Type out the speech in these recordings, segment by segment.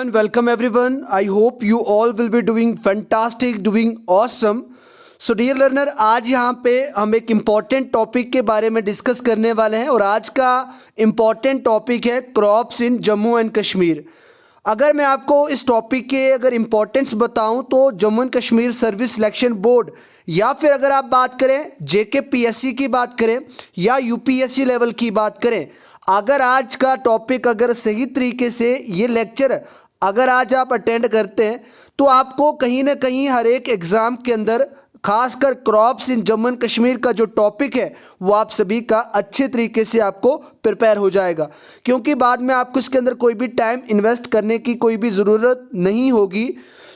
everyone, welcome everyone. I hope you all will be doing fantastic, doing awesome. So dear learner, आज यहाँ पे हम एक important topic के बारे में डिस्कस करने वाले हैं और आज का इम्पॉर्टेंट टॉपिक है crops in Jammu and Kashmir. अगर मैं आपको इस टॉपिक के अगर इम्पोर्टेंस बताऊं तो Jammu and Kashmir service selection board या फिर अगर आप बात करें JKPSC की बात करें या UPSC लेवल की बात करें, अगर आज का टॉपिक अगर सही तरीके से ये लेक्चर अगर आज आप अटेंड करते हैं तो आपको कहीं ना कहीं हर एक एग्ज़ाम के अंदर खासकर crops in Jammu and Kashmir का जो टॉपिक है वो आप सभी का अच्छे तरीके से आपको प्रिपेयर हो जाएगा, क्योंकि बाद में आपको इसके अंदर कोई भी टाइम इन्वेस्ट करने की कोई भी ज़रूरत नहीं होगी।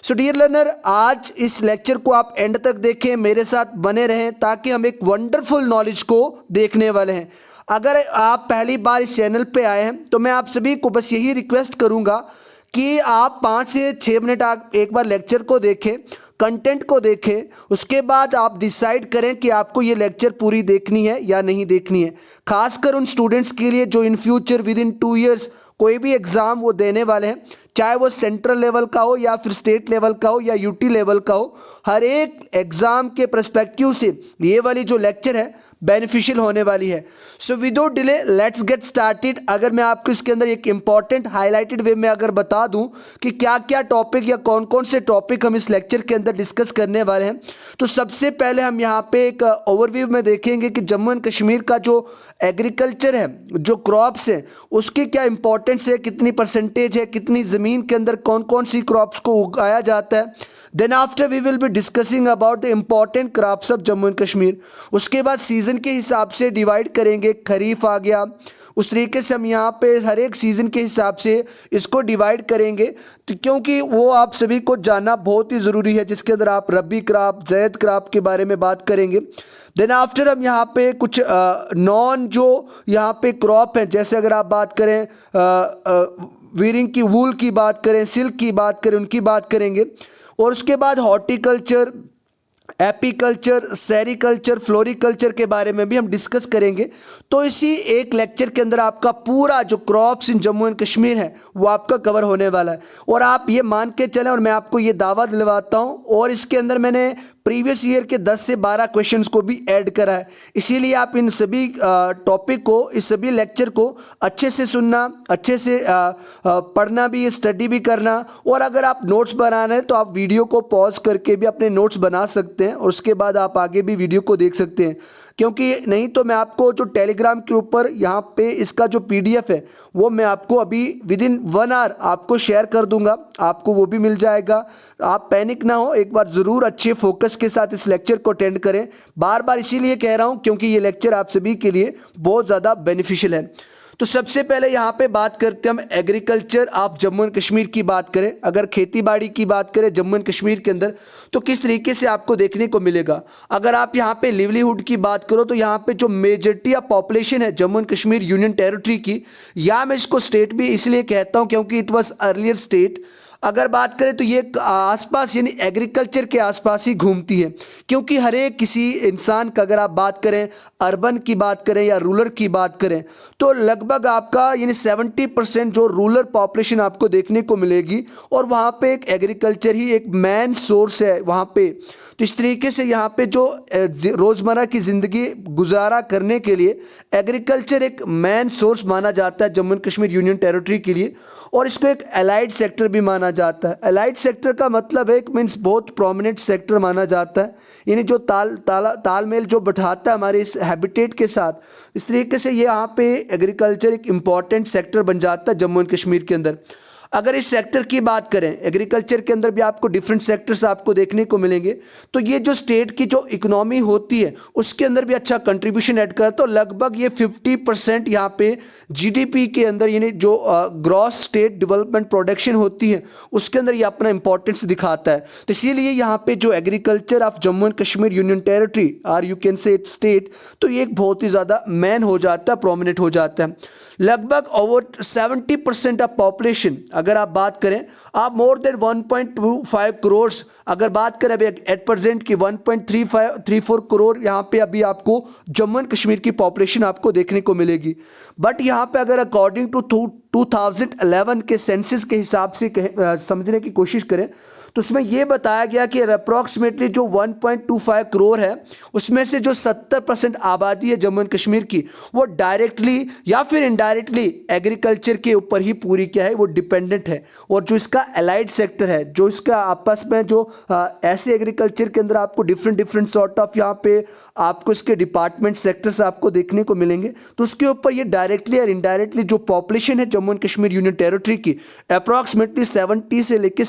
सो डियर लर्नर, आज इस लेक्चर को आप एंड तक देखें, मेरे साथ बने रहें ताकि हम एक वंडरफुल नॉलेज को देखने वाले हैं। अगर आप पहली बार इस चैनल पे आए हैं तो मैं आप सभी को बस यही रिक्वेस्ट करूंगा कि आप 5 से 6 मिनट आप एक बार लेक्चर को देखें, कंटेंट को देखें, उसके बाद आप डिसाइड करें कि आपको ये लेक्चर पूरी देखनी है या नहीं देखनी है। खासकर उन स्टूडेंट्स के लिए जो in future with in 2 years कोई भी एग्ज़ाम वो देने वाले हैं, चाहे वो सेंट्रल लेवल का हो या फिर स्टेट लेवल का हो या UT लेवल का हो, हर एक एग्ज़ाम के पर्सपेक्टिव से ये वाली जो लेक्चर है बेनिफिशियल होने वाली है। So without delay let's get started. अगर मैं आपको इसके अंदर एक इंपॉर्टेंट हाईलाइटेड वे में अगर बता दूं कि क्या क्या टॉपिक या कौन कौन से टॉपिक हम इस लेक्चर के अंदर डिस्कस करने वाले हैं, तो सबसे पहले हम यहाँ पे एक ओवरव्यू में देखेंगे कि जम्मू एंड कश्मीर का जो एग्रीकल्चर है, जो क्रॉप्स है, उसकी क्या इंपॉर्टेंस है, कितनी परसेंटेज है, कितनी ज़मीन के अंदर कौन कौन सी क्रॉप्स को उगाया जाता है। Then after we will be discussing about the important crops of Jammu and Kashmir. उसके बाद सीज़न के हिसाब से डिवाइड करेंगे, खरीफ आ गया, उस तरीके से हम यहाँ पे हर एक सीज़न के हिसाब से इसको डिवाइड करेंगे, तो क्योंकि वो आप सभी को जानना बहुत ही ज़रूरी है, जिसके अंदर आप रबी क्रॉप, ज़ैद क्रॉप के बारे में बात करेंगे। देन आफ्टर हम यहाँ पे कुछ नॉन जो यहाँ पे क्रॉप है, जैसे अगर आप बात करें वीरिंग की, वूल की बात करें, सिल्क की बात करें, उनकी बात करेंगे। और उसके बाद हॉर्टिकल्चर, एपीकल्चर, सेरिकल्चर, फ्लोरिकल्चर के बारे में भी हम डिस्कस करेंगे। तो इसी एक लेक्चर के अंदर आपका पूरा जो crops in Jammu and Kashmir है वो आपका कवर होने वाला है। और आप ये मान के चलें और मैं आपको ये दावा दिलवाता हूँ, और इसके अंदर मैंने प्रीवियस ईयर के 10 से 12 क्वेश्चंस को भी ऐड करा है। इसीलिए आप इन सभी टॉपिक को, इस सभी लेक्चर को अच्छे से सुनना, अच्छे से पढ़ना भी, स्टडी भी करना, और अगर आप नोट्स बनाना है तो आप वीडियो को पॉज करके भी अपने नोट्स बना सकते हैं और उसके बाद आप आगे भी वीडियो को देख सकते हैं, क्योंकि नहीं तो मैं आपको जो टेलीग्राम के ऊपर यहाँ पे इसका जो PDF है वो मैं आपको अभी विद इन 1 आवर आपको शेयर कर दूंगा, आपको वो भी मिल जाएगा। आप पैनिक ना हो, एक बार ज़रूर अच्छे फोकस के साथ इस लेक्चर को अटेंड करें। बार बार इसीलिए कह रहा हूँ क्योंकि ये लेक्चर आप सभी के लिए बहुत ज़्यादा बेनिफिशियल है। तो सबसे पहले यहाँ पे बात करते हैं हम एग्रीकल्चर आप जम्मू एंड कश्मीर की बात करें, अगर खेती बाड़ी की बात करें जम्मू एंड कश्मीर के अंदर तो किस तरीके से आपको देखने को मिलेगा। अगर आप यहाँ पे लिवलीहुड की बात करो तो यहाँ पे जो मेजॉरिटी ऑफ पॉपुलेशन है Jammu and Kashmir union territory की, या मैं इसको स्टेट भी इसलिए कहता हूँ क्योंकि इट वॉज अर्लियर स्टेट। अगर बात करें तो ये आसपास यानी एग्रीकल्चर के आसपास ही घूमती है, क्योंकि हर एक किसी इंसान का अगर आप बात करें, अर्बन की बात करें या रूरल की बात करें, तो लगभग आपका यानी 70% जो रूरल पॉपुलेशन आपको देखने को मिलेगी, और वहाँ पे एक एग्रीकल्चर ही एक मेन सोर्स है वहाँ पे। तो इस तरीके से यहाँ पे जो रोज़मर्रा की ज़िंदगी गुजारा करने के लिए एग्रीकल्चर एक मेन सोर्स माना जाता है Jammu and Kashmir union territory के लिए, और इसको एक एलाइड सेक्टर भी माना जाता है। एलाइड सेक्टर का मतलब है मीन्स बहुत प्रोमिनेंट सेक्टर माना जाता है, यानी जो तालमेल जो बैठाता है हमारे इस हैबिटेट के साथ। इस तरीके से ये यहाँ पे एग्रीकल्चर एक इम्पॉर्टेंट सेक्टर बन जाता है जम्मू एंड कश्मीर के अंदर। अगर इस सेक्टर की बात करें, एग्रीकल्चर के अंदर भी आपको डिफरेंट सेक्टर्स आपको देखने को मिलेंगे, तो ये जो स्टेट की जो इकोनॉमी होती है उसके अंदर भी अच्छा कंट्रीब्यूशन ऐड करता है। तो लगभग ये 50% यहाँ पे GDP के अंदर यानी जो ग्रॉस स्टेट डेवलपमेंट प्रोडक्शन होती है उसके अंदर ये अपना इंपॉर्टेंस दिखाता है। तो इसीलिए यहाँ पे जो agriculture of Jammu and Kashmir union territory और यू कैन से स्टेट, तो ये एक बहुत ही ज़्यादा मैन हो जाता है, प्रोमिनेंट हो जाता है। लगभग ओवर 70% ऑफ पॉपुलेशन अगर आप बात करें आप मोर देन 1.25 करोड़, अगर बात करें अभी एट प्रेजेंट की 1.34 करोड़ यहाँ पे अभी आपको जम्मू एंड कश्मीर की पॉपुलेशन आपको देखने को मिलेगी। बट यहाँ पे अगर अकॉर्डिंग टू 2011 के सेंसस के हिसाब से समझने की कोशिश करें तो उसमें यह बताया गया कि अप्रॉक्सीमेटली जो 1.25 करोड़ है उसमें से जो 70% आबादी है जम्मू एंड कश्मीर की वो डायरेक्टली या फिर इनडायरेक्टली एग्रीकल्चर के ऊपर ही पूरी क्या है वो डिपेंडेंट है। और जो इसका एलाइड सेक्टर है, जो इसका आपस में जो ऐसे एग्रीकल्चर के अंदर आपको डिफरेंट सॉर्ट ऑफ यहाँ पे आपको इसके डिपार्टमेंट सेक्टर्स आपको देखने को मिलेंगे, तो उसके ऊपर ये डायरेक्टली और इनडायरेक्टली जो पॉपुलेशन है Jammu and Kashmir union territory की अप्रॉक्सीमेटली 70 से लेकर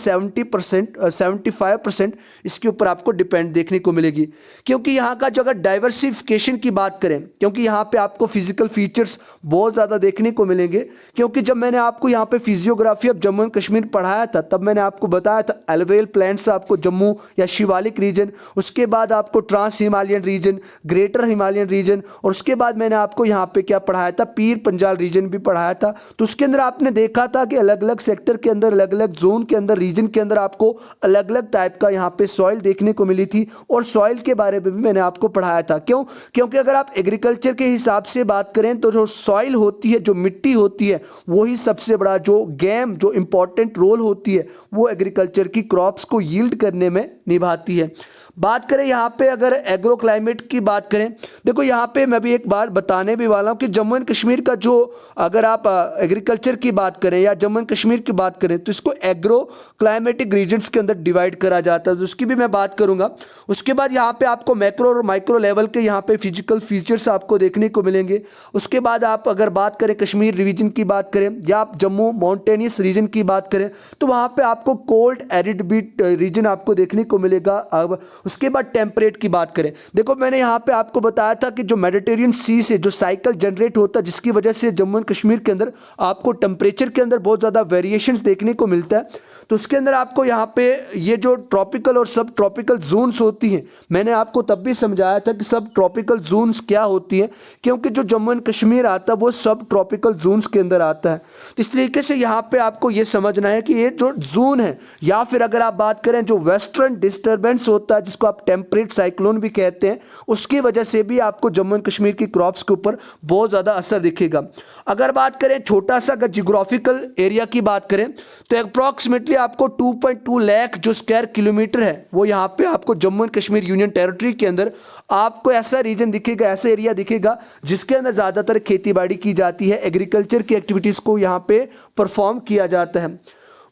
75% इसके ऊपर आपको डिपेंड देखने को मिलेगी। क्योंकि यहाँ का जो अगर डाइवर्सिफिकेशन की बात करें, क्योंकि यहाँ पे आपको फिजिकल फीचर्स बहुत ज़्यादा देखने को मिलेंगे। क्योंकि जब मैंने आपको यहाँ पे physiography of Jammu and Kashmir पढ़ाया था तब मैंने आपको बताया था एलवेल प्लेन्स आपको जम्मू या शिवालिक रीजन, उसके बाद आपको trans Himalayan region, greater Himalayan region, और उसके बाद मैंने आपको यहाँ पे क्या पढ़ाया था, पीर पंजाल रीजन भी पढ़ाया था। तो उसके अंदर आपने देखा था कि अलग अलग सेक्टर के अंदर, अलग अलग जोन के अंदर, रीजन के अंदर आपको अलग अलग टाइप का यहाँ पे सॉइल देखने को मिली थी। और सॉइल के बारे में भी मैंने आपको पढ़ाया था। क्यों? क्योंकि अगर आप एग्रीकल्चर के हिसाब से बात करें तो जो सॉइल होती है, जो मिट्टी होती है, वही सबसे बड़ा जो गेम, जो इंपॉर्टेंट रोल होती है वो एग्रीकल्चर की क्रॉप्स को यील्ड करने में निभाती है। बात करें यहाँ पे अगर एग्रो क्लाइमेट की बात करें, देखो यहाँ पे मैं भी एक बार बताने भी वाला हूँ कि जम्मू एंड कश्मीर का जो अगर आप एग्रीकल्चर की बात करें या जम्मू एंड कश्मीर की बात करें तो इसको एग्रो क्लाइमेटिक रीजन्स के अंदर डिवाइड करा जाता है, तो उसकी भी मैं बात करूँगा। उसके बाद यहाँ पे आपको मैक्रो और माइक्रो लेवल के यहाँ पे फिजिकल फीचर्स आपको देखने को मिलेंगे। उसके बाद आप अगर बात करें कश्मीर रीजन की बात करें या आप जम्मू माउंटेनियस रीजन की बात करें तो वहाँ पे आपको कोल्ड एरिड बीट रीजन आपको देखने को मिलेगा। अब उसके बाद टेम्परेट की बात करें, देखो मैंने यहाँ पे आपको बताया था कि जो मेडिटेरियन सी से जो साइकिल जनरेट होता है जिसकी वजह से जम्मू एंड कश्मीर के अंदर आपको टेम्परेचर के अंदर बहुत ज़्यादा वेरिएशंस देखने को मिलता है। तो उसके अंदर आपको यहाँ पे ये जो ट्रॉपिकल और सब ट्रॉपिकल जोन्स होती हैं, मैंने आपको तब भी समझाया था कि सब ट्रॉपिकल जोन्स क्या होती है, क्योंकि जो जम्मू एंड कश्मीर आता है वो सब ट्रॉपिकल जोन्स के अंदर आता है। तो इस तरीके से यहाँ पे आपको ये समझना है कि ये जो जोन है या फिर अगर आप बात करें जो वेस्टर्न डिस्टर्बेंस होता है जिसको आप टेम्परेट साइक्लोन भी कहते हैं, उसकी वजह से भी आपको जम्मू एंड कश्मीर की क्रॉप्स के ऊपर बहुत ज़्यादा असर दिखेगा। अगर बात करें छोटा सा अगर जियोग्राफिकल एरिया की बात करें तो अप्रॉक्सीमेटली आपको 2.2 लाख जो स्क्वायर किलोमीटर है वो यहाँ पे आपको Jammu and Kashmir union territory के अंदर आपको ऐसा रीजन दिखेगा, ऐसा एरिया दिखेगा जिसके अंदर ज़्यादातर खेतीबाड़ी की जाती है, एग्रीकल्चर की एक्टिविटीज़ को यहाँ पे परफॉर्म किया जाता है।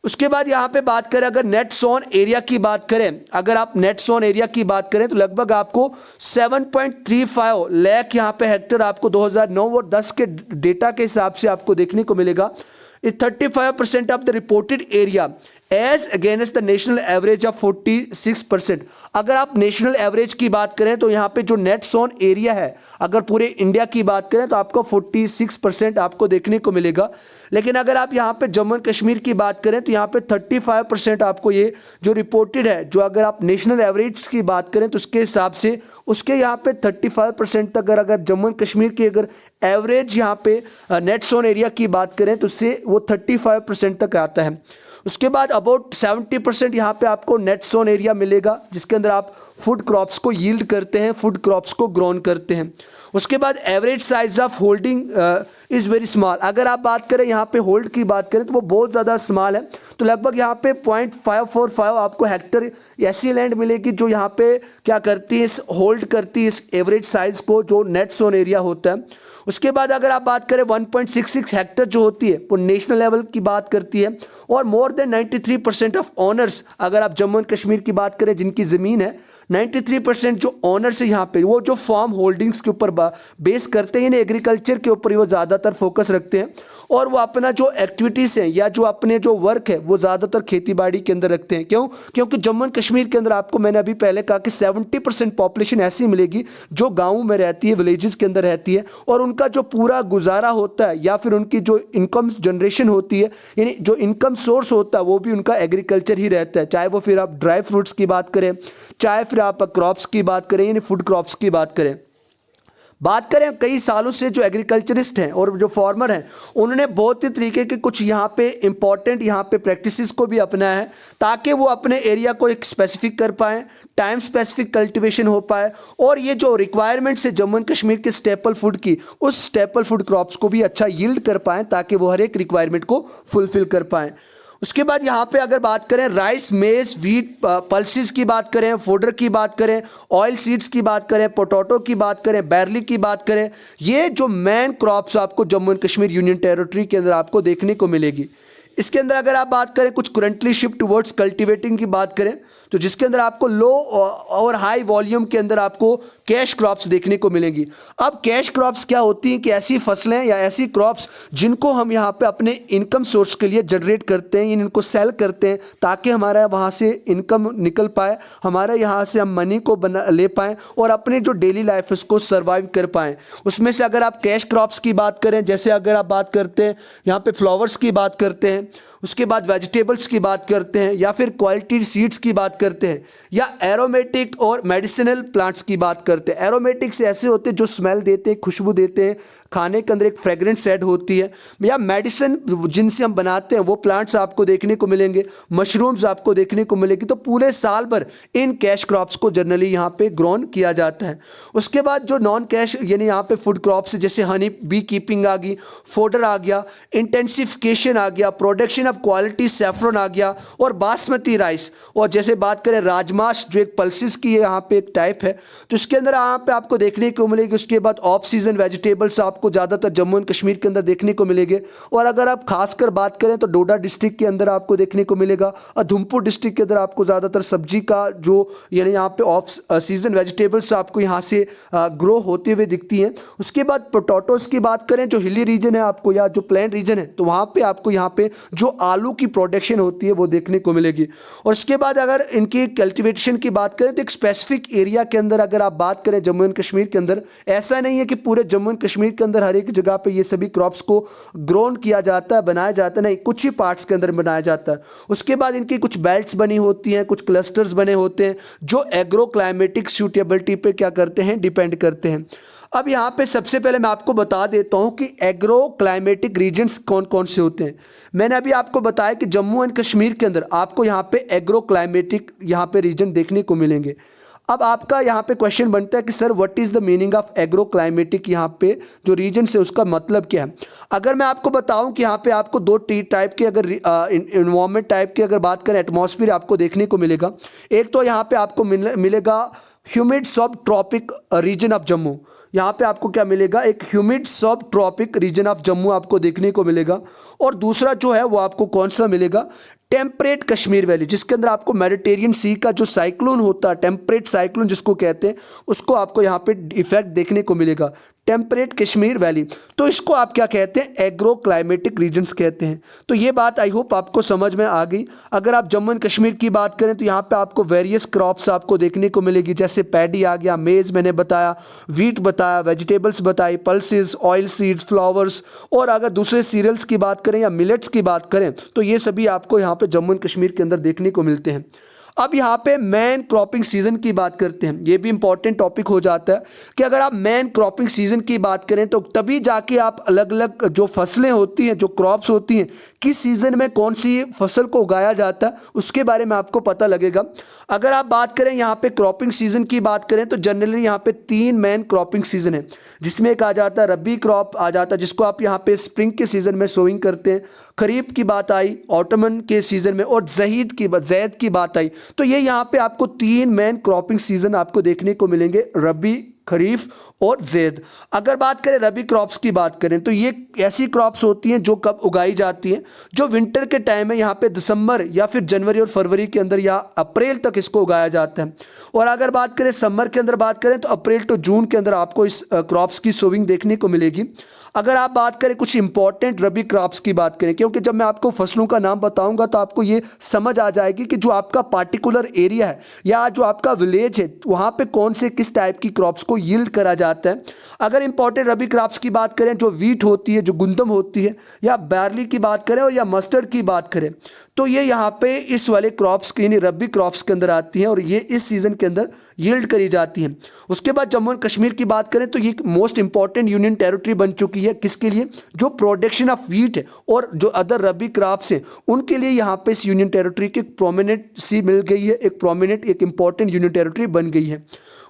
उसके बाद यहाँ पे बात करें अगर नेट सोन एरिया की बात करें, अगर आप नेट सोन एरिया की बात करें तो लगभग आपको 7.35 लाख यहाँ पे हेक्टेयर आपको 2009 और 10 के डेटा के हिसाब से आपको देखने को मिलेगा। इस 35% of the reported area as against the national average of 46%। अगर आप नेशनल एवरेज की बात करें तो यहाँ पे जो नेट सोन एरिया है अगर पूरे इंडिया की बात करें तो आपको 46% आपको देखने को मिलेगा। लेकिन अगर आप यहाँ पे जम्मू एंड कश्मीर की बात करें तो यहाँ पे 35% आपको ये जो रिपोर्टेड है, जो अगर आप नेशनल एवरेज की बात करें तो उसके हिसाब से उसके यहाँ पे 35% तक अगर जम्मू एंड कश्मीर की अगर एवरेज यहाँ पे नेट सोन एरिया की बात करें तो उससे वो 35% तक आता है। उसके बाद अबाउट 70% यहाँ पे आपको नेट सोन एरिया मिलेगा जिसके अंदर आप फूड क्रॉप्स को यील्ड करते हैं, फूड क्रॉप्स को ग्रोन करते हैं। उसके बाद average size of holding is very small. अगर आप बात करें यहाँ पे होल्ड की बात करें तो वो बहुत ज़्यादा स्मॉल है, तो लगभग यहाँ पे 0.545 आपको हेक्टर ऐसी लैंड मिलेगी जो यहाँ पे क्या करती है, इस होल्ड करती है इस एवरेज साइज को जो नेट सोन एरिया होता है। उसके बाद अगर आप बात करें 1.66 हेक्टर जो होती है वो नेशनल लेवल की बात करती है। और मोर देन 93% ऑफ ऑनर्स, अगर आप जम्मू एंड कश्मीर की बात करें जिनकी ज़मीन है, 93% जो ऑनर्स है यहाँ पे वो जो फार्म होल्डिंग्स के ऊपर बेस करते हैं, एग्रीकल्चर के ऊपर वो ज़्यादातर फोकस रखते हैं और वो अपना जो एक्टिविटीज़ हैं या जो अपने जो वर्क है वो ज़्यादातर खेतीबाड़ी के अंदर रखते हैं। क्यों? क्योंकि जम्मू एंड कश्मीर के अंदर आपको मैंने अभी पहले कहा कि 70% पॉपुलेशन ऐसी मिलेगी जो गाँव में रहती है, विलेजेस के अंदर रहती है, और उनका जो पूरा गुजारा होता है या फिर उनकी जो इनकम जनरेशन होती है, यानी जो इनकम सोर्स होता है वो भी उनका एग्रीकल्चर ही रहता है। चाहे वो फिर आप ड्राई फ्रूट्स की बात करें, चाहे फिर आप क्रॉप्स की बात करें, यानी फूड क्रॉप्स की बात करें। बात करें कई सालों से जो एग्रीकल्चरिस्ट हैं और जो फार्मर हैं, उन्होंने बहुत ही तरीके के कुछ यहाँ पे इम्पॉर्टेंट यहाँ पे प्रैक्टिसेस को भी अपनाया है ताकि वो अपने एरिया को एक स्पेसिफिक कर पाएँ, टाइम स्पेसिफिक कल्टीवेशन हो पाए और ये जो रिक्वायरमेंट्स है जम्मू एंड कश्मीर के स्टेपल फूड की, उस स्टेपल फूड क्रॉप्स को भी अच्छा यील्ड कर पाएँ ताकि वो हर एक रिक्वायरमेंट को फुलफिल कर पाएँ। उसके बाद यहाँ पे अगर बात करें राइस, मेज, व्हीट, पल्सेस की बात करें, फोडर की बात करें, ऑयल सीड्स की बात करें, पोटैटो की बात करें, बैरली की बात करें, ये जो मेन क्रॉप्स आपको Jammu and Kashmir union territory के अंदर आपको देखने को मिलेगी। इसके अंदर अगर आप बात करें कुछ करंटली शिफ्ट टुवर्ड्स कल्टीवेटिंग की बात करें तो जिसके अंदर आपको लो और हाई वॉल्यूम के अंदर आपको कैश क्रॉप्स देखने को मिलेंगी। अब कैश क्रॉप्स क्या होती हैं कि ऐसी फसलें या ऐसी क्रॉप्स जिनको हम यहाँ पे अपने इनकम सोर्स के लिए जनरेट करते हैं, इनको सेल करते हैं ताकि हमारा वहाँ से इनकम निकल पाए, हमारे यहाँ से हम मनी को ले पाएँ और अपनी जो डेली लाइफ उसको सर्वाइव कर पाएँ। उसमें से अगर आप कैश क्रॉप्स की बात करें, जैसे अगर आप बात करते हैं यहाँ पे फ्लावर्स की बात करते हैं, उसके बाद वेजिटेबल्स की बात करते हैं, या फिर क्वालिटी सीड्स की बात करते हैं, या एरोमेटिक और मेडिसिनल प्लांट्स की बात करते हैं। एरोमेटिक्स ऐसे होते हैं जो स्मेल देते हैं, खुशबू देते हैं, खाने के अंदर एक फ्रेग्रेंस ऐड होती है, या मेडिसिन जिनसे हम बनाते हैं वो प्लांट्स आपको देखने को मिलेंगे, मशरूम्स आपको देखने को मिलेगी। तो पूरे साल भर इन कैश क्रॉप्स को जनरली यहाँ पे ग्रोन किया जाता है। उसके बाद जो नॉन कैश यानी यहाँ पे फूड क्रॉप्स जैसे हनी बी कीपिंग आ गई, फोडर आ गया, इंटेंसिफिकेशन आ गया, प्रोडक्शन ऑफ क्वालिटी सैफरन आ गया और बासमती राइस। और जैसे बात करें राजमाश जो एक पल्सेस की यहाँ पे एक टाइप है, तो इसके अंदर यहाँ पे आपको देखने को मिलेगी। उसके बाद ऑफ सीजन वेजिटेबल्स आपको ज़्यादातर जम्मू एंड कश्मीर के अंदर देखने को मिलेंगे। और अगर आप खासकर बात करें तो डोडा डिस्ट्रिक्ट के अंदर आपको देखने को मिलेगा, और उधमपुर डिस्ट्रिक्ट के अंदर आपको ज़्यादातर सब्जी का जो यानी यहाँ पे ऑफ सीजन वेजिटेबल्स आपको यहाँ से ग्रो होते हुए दिखती हैं। उसके बाद पोटैटोस की बात करें, जो हिली रीजन है आपको या जो प्लेन रीजन है, तो वहाँ पे आपको यहाँ पे जो आलू की प्रोडक्शन होती है वो देखने को मिलेगी। और उसके बाद अगर इनकी कल्टीवेशन की बात करें तो एक स्पेसिफिक एरिया के अंदर अगर आप बात करें जम्मू एंड कश्मीर के अंदर, ऐसा नहीं है कि पूरे जम्मू एंड कश्मीर के अंदर हर एक जगह पे ये सभी क्रॉप्स को ग्रोन किया जाता है, बनाया जाता है, नहीं, कुछ ही पार्ट्स के अंदर बनाया जाता है। उसके बाद इनकी कुछ बेल्ट्स बनी होती हैं, कुछ क्लस्टर्स बने होते हैं जो एग्रो क्लाइमेटिक सूटेबिलिटी पे क्या करते हैं, डिपेंड करते हैं। अब यहाँ पे सबसे पहले मैं आपको बता देता हूँ कि एग्रो क्लाइमेटिक रीजन्स कौन कौन से होते हैं। मैंने अभी आपको बताया कि जम्मू एंड कश्मीर के अंदर आपको यहाँ पे एग्रो क्लाइमेटिक यहाँ पे रीजन देखने को मिलेंगे। अब आपका यहाँ पे क्वेश्चन बनता है कि sir what is the meaning of agro climatic, यहाँ पे जो रीजन है उसका मतलब क्या है। अगर मैं आपको बताऊं कि यहाँ पे आपको दो टाइप के अगर इन्वायरमेंट टाइप की अगर बात करें, एटमॉस्फेयर आपको देखने को मिलेगा। एक तो यहाँ पे आपको मिलेगा ह्यूमिड सब ट्रॉपिक रीजन ऑफ जम्मू। यहाँ पे आपको क्या मिलेगा, एक ह्यूमिड सब ट्रॉपिक रीजन ऑफ जम्मू आपको देखने को मिलेगा। और दूसरा जो है वो आपको कौन सा मिलेगा, टेम्परेट कश्मीर वैली, जिसके अंदर आपको मेडिटेरियन सी का जो साइक्लोन होता है, टेम्परेट साइक्लोन जिसको कहते हैं, उसको आपको यहाँ पे इफेक्ट देखने को मिलेगा, टेम्परेट कश्मीर वैली। तो इसको आप क्या कहते हैं, एग्रो क्लाइमेटिक रीजन्स कहते हैं। तो ये बात आई होप आपको समझ में आ गई। अगर आप जम्मू एंड कश्मीर की बात करें तो यहाँ पे आपको वेरियस क्रॉप्स आपको देखने को मिलेगी, जैसे पैडी आ गया, मेज मैंने बताया, व्हीट बताया, वेजिटेबल्स बताई, पल्सेस, ऑयल सीड्स, फ्लावर्स। और अगर दूसरे सीरियल्स की बात करें या मिलेट्स की बात करें तो ये सभी आपको यहाँ पे जम्मू एंड कश्मीर के अंदर देखने को मिलते हैं। अब यहाँ पे मेन क्रॉपिंग सीजन की बात करते हैं। ये भी इंपॉर्टेंट टॉपिक हो जाता है कि अगर आप मेन क्रॉपिंग सीजन की बात करें तो तभी जाके आप अलग अलग जो फसलें होती हैं, जो क्रॉप्स होती हैं, किस सीज़न में कौन सी फसल को उगाया जाता है उसके बारे में आपको पता लगेगा। अगर आप बात करें यहाँ पे क्रॉपिंग सीजन की बात करें तो जनरली यहाँ पे 3 मेन क्रॉपिंग सीजन है, जिसमें एक आ जाता है रबी क्रॉप आ जाता है जिसको आप यहाँ पे स्प्रिंग के सीज़न में सोइंग करते हैं, खरीफ की बात आई ऑटमन के सीज़न में, और जैद की बात आई। तो ये यहाँ पे आपको 3 मेन क्रॉपिंग सीजन आपको देखने को मिलेंगे, रबी, खरीफ और जैद। अगर बात करें रबी क्रॉप्स की बात करें तो ये ऐसी क्रॉप्स होती हैं जो कब उगाई जाती हैं, जो विंटर के टाइम में यहाँ पे दिसंबर या फिर जनवरी और फरवरी के अंदर या अप्रैल तक इसको उगाया जाता है। और अगर बात करें समर के अंदर बात करें तो अप्रैल टू जून के अंदर आपको इस क्रॉप्स की सोविंग देखने को मिलेगी। अगर आप बात करें कुछ इंपॉर्टेंट रबी क्रॉप्स की बात करें, क्योंकि जब मैं आपको फसलों का नाम बताऊंगा तो आपको ये समझ आ जाएगी कि जो आपका पार्टिकुलर एरिया है या जो आपका विलेज है वहाँ पे कौन से किस टाइप की क्रॉप्स को यील्ड करा जाता है। अगर इंपॉर्टेंट रबी क्रॉप्स की बात करें, जो वीट होती है, जो गुंदम होती है, या बैरली की बात करें और या मस्टर्ड की बात करें, तो ये यहाँ पे इस वाले क्रॉप्स यानी रबी क्रॉप्स के अंदर आती हैं और ये इस सीज़न के अंदर यील्ड करी जाती है। उसके बाद जम्मू एंड कश्मीर की बात करें तो ये मोस्ट इंपॉर्टेंट यूनियन टेरिटरी बन चुकी है। किसके लिए? जो प्रोडक्शन ऑफ व्हीट है और जो अदर रबी क्रॉप्स हैं उनके लिए यहाँ पे इस यूनियन टेरिटरी की एक प्रोमिनेंट सी मिल गई है, एक प्रोमिनेंट एक इंपॉर्टेंट यूनियन टेरिटरी बन गई है।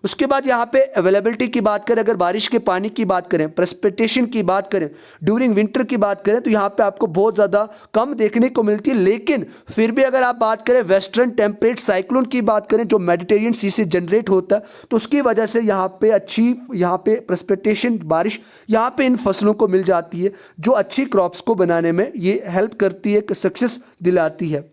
उसके बाद यहाँ पे अवेलेबिलिटी की बात करें, अगर बारिश के पानी की बात करें, प्रेसिपिटेशन की बात करें, ड्यूरिंग विंटर की बात करें तो यहाँ पे आपको बहुत ज़्यादा कम देखने को मिलती है। लेकिन फिर भी अगर आप बात करें वेस्टर्न टेम्परेट साइक्लोन की बात करें जो मेडिटेरियन सी से जनरेट होता है तो उसकी वजह से यहाँ पे अच्छी यहाँ पे प्रेसिपिटेशन बारिश यहाँ पे इन फसलों को मिल जाती है जो अच्छी क्रॉप्स को बनाने में ये हेल्प करती है, सक्सेस दिलाती है।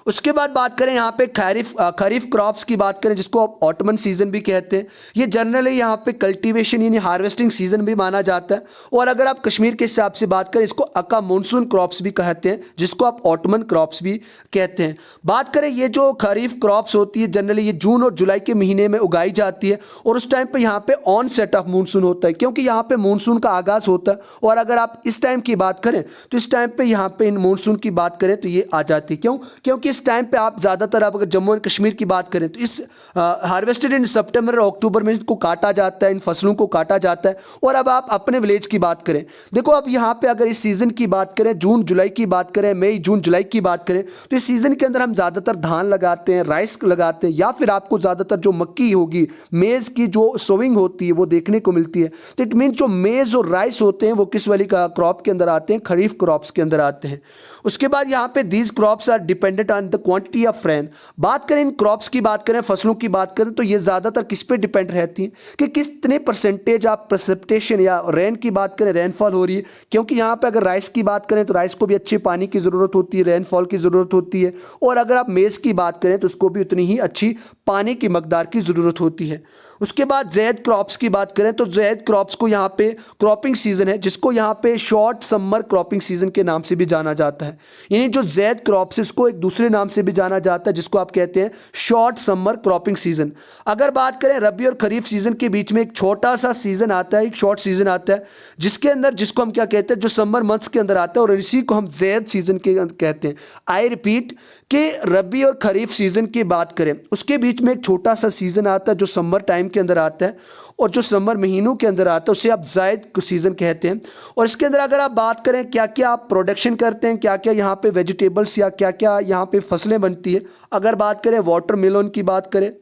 उसके बाद बात करें यहाँ पे खरीफ क्रॉप्स की बात करें जिसको आप ऑटमन सीजन भी कहते हैं। ये जनरली यहाँ पे कल्टीवेशन यानी हार्वेस्टिंग सीजन भी माना जाता है। और अगर आप कश्मीर के हिसाब से बात करें इसको अका मानसून क्रॉप्स भी कहते हैं जिसको आप ऑटमन क्रॉप्स भी कहते हैं। बात करें ये जो खरीफ क्रॉप्स होती है जनरली ये जून और जुलाई के महीने में उगाई जाती है और उस टाइम पर यहाँ पे ऑन सेट ऑफ मानसून होता है क्योंकि यहाँ पे मानसून का आगाज़ होता है। और अगर आप इस टाइम की बात करें तो इस टाइम पर यहाँ पे इन मानसून की बात करें तो ये आ जाती है। क्यों? क्योंकि इस टाइम पे आप ज़्यादातर आप अगर जम्मू एंड कश्मीर की बात करें तो इस हार्वेस्टेड इन सितंबर और अक्टूबर में इनको काटा जाता है, इन फसलों को काटा जाता है। और अब आप अपने विलेज की बात करें, देखो अब यहाँ पे अगर इस सीज़न की बात करें, जून जुलाई की बात करें, मई जून जुलाई की बात करें तो इस सीज़न के अंदर हम ज़्यादातर धान लगाते हैं, राइस लगाते हैं या फिर आपको ज़्यादातर जो मक्की होगी, मेज़ की जो सोइंग होती है वो देखने को मिलती है। तो इट मीन जो मेज़ और राइस होते हैं वो किस वाली का क्रॉप के अंदर आते हैं? खरीफ क्रॉप्स के अंदर आते हैं। उसके बाद यहाँ पे these crops are dependent on the quantity of rain. बात करें इन क्रॉप्स की बात करें, फसलों की बात करें तो ये ज़्यादातर किस पे डिपेंड रहती हैं कि कितने परसेंटेज आप प्रेसिपिटेशन या रेन की बात करें, रेनफॉल हो रही है। क्योंकि यहाँ पे अगर राइस की बात करें तो राइस को भी अच्छे पानी की ज़रूरत होती है, रेनफॉल की ज़रूरत होती है। और अगर आप मेज़ की बात करें तो उसको भी उतनी ही अच्छी पानी की मकदार की ज़रूरत होती है। उसके बाद ज़ैद क्रॉप्स की बात करें तो ज़ैद क्रॉप्स को यहाँ पे क्रॉपिंग सीज़न है जिसको यहाँ पे शॉर्ट समर क्रॉपिंग सीज़न के नाम से भी जाना जाता है। यानी जो ज़ैद क्रॉप्स इसको एक दूसरे नाम से भी जाना जाता है जिसको आप कहते हैं शॉर्ट समर क्रॉपिंग सीज़न। अगर बात करें रबी और खरीफ सीज़न के बीच में एक छोटा सा सीज़न आता है, एक शॉर्ट सीज़न आता है जिसके अंदर जिसको हम क्या कहते हैं, जो समर मंथ्स के अंदर आता है और इसी को हम ज़ैद सीज़न के कहते हैं। आई रिपीट कि रबी और खरीफ सीज़न की बात करें उसके बीच में एक छोटा सा सीज़न आता है जो समर टाइम के अंदर आता है और जो समर महीनों के अंदर आता है उसे आप ज़ैद सीज़न कहते हैं। और इसके अंदर अगर आप बात करें क्या क्या आप प्रोडक्शन करते हैं, क्या क्या यहाँ पे वेजिटेबल्स या क्या क्या यहाँ पे फसलें बनती है, अगर बात करें वाटरमेलन की बात करें,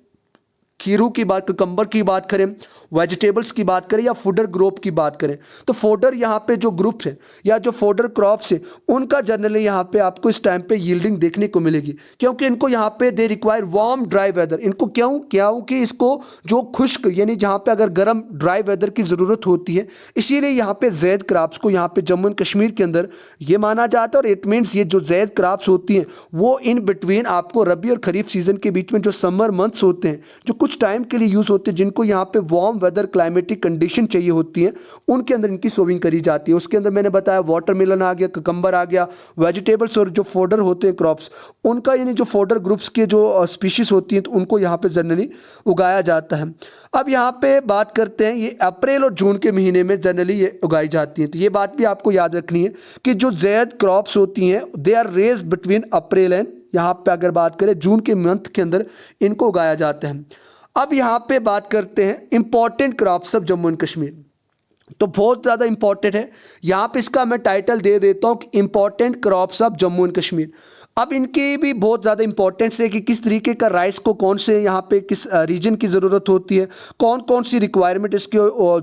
खीरू की बात, कुकम्बर की बात करें, वेजिटेबल्स की बात करें या फूडर ग्रुप की बात करें तो फूडर यहाँ पे जो ग्रुप है या जो फूडर क्रॉप्स है उनका जनरली यहाँ पे आपको इस टाइम पे यील्डिंग देखने को मिलेगी क्योंकि इनको यहाँ पे they require warm dry weather. इनको क्योंकि इसको जो खुश्क यानी जहाँ पे अगर गर्म ड्राई वेदर की ज़रूरत होती है इसीलिए यहाँ पे ज़ैद क्रॉप्स को यहाँ पे जम्मू एंड कश्मीर के अंदर ये माना जाता है। और इट मीन्स ये जो ज़ैद क्रॉप्स होती हैं वो इन बिटवीन आपको रबी और खरीफ सीज़न के बीच में जो समर मंथ्स होते हैं जो कुछ टाइम के लिए यूज़ होते हैं, जिनको यहाँ पे वार्म वेदर क्लाइमेटिक कंडीशन चाहिए होती है, उनके अंदर इनकी सोविंग करी जाती है। उसके अंदर मैंने बताया वाटरमेलन आ गया, कुकम्बर आ गया, वेजिटेबल्स और जो फोडर होते हैं क्रॉप्स उनका यानी जो फोडर ग्रुप्स के जो स्पीशीज़ होती हैं तो उनको यहाँ पे जनरली उगाया जाता है। अब यहाँ पे बात करते हैं ये अप्रैल और जून के महीने में जनरली ये उगाई जाती हैं। तो ये बात भी आपको याद रखनी है कि जो ज़ैद क्रॉप्स होती हैं they are raised between April and यहाँ पे अगर बात करें जून के मंथ के अंदर इनको उगाया जाता है। अब यहाँ पे बात करते हैं important crops of Jammu and Kashmir. तो बहुत ज़्यादा इंपॉर्टेंट है, यहाँ पे इसका मैं टाइटल दे देता हूँ कि important crops of Jammu and Kashmir. अब इनकी भी बहुत ज़्यादा इंपॉर्टेंस है कि किस तरीके का राइस को कौन से यहाँ पे किस रीजन की ज़रूरत होती है, कौन कौन सी रिक्वायरमेंट इसकी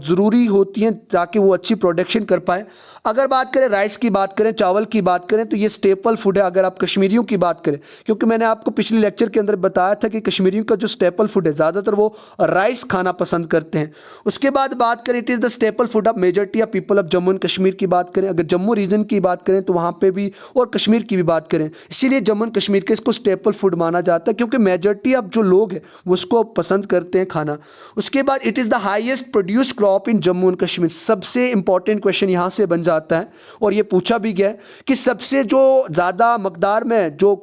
ज़रूरी होती हैं ताकि वो अच्छी प्रोडक्शन कर पाए। अगर बात करें राइस की बात करें, चावल की बात करें तो ये स्टेपल फूड है अगर आप कश्मीरियों की बात करें, क्योंकि मैंने आपको पिछले लेक्चर के अंदर बताया था कि कश्मीरियों का जो स्टेपल फूड है ज़्यादातर वो राइस खाना पसंद करते हैं। उसके बाद बात करें it is the staple food of majority of people of Jammu and Kashmir की बात करें, अगर जम्मू रीजन की बात करें तो वहाँ पर भी और कश्मीर की भी बात करें, इसीलिए जम्मू एंड कश्मीर के इसको स्टेपल फूड माना जाता है क्योंकि मेजॉरिटी ऑफ जो लोग हैं वो उसको पसंद करते हैं खाना। उसके बाद it is the highest produced crop in Jammu and Kashmir. सबसे इंपॉर्टेंट क्वेश्चन यहाँ से बन जाता है और ये पूछा भी गया कि सबसे जो ज़्यादा मकदार में जो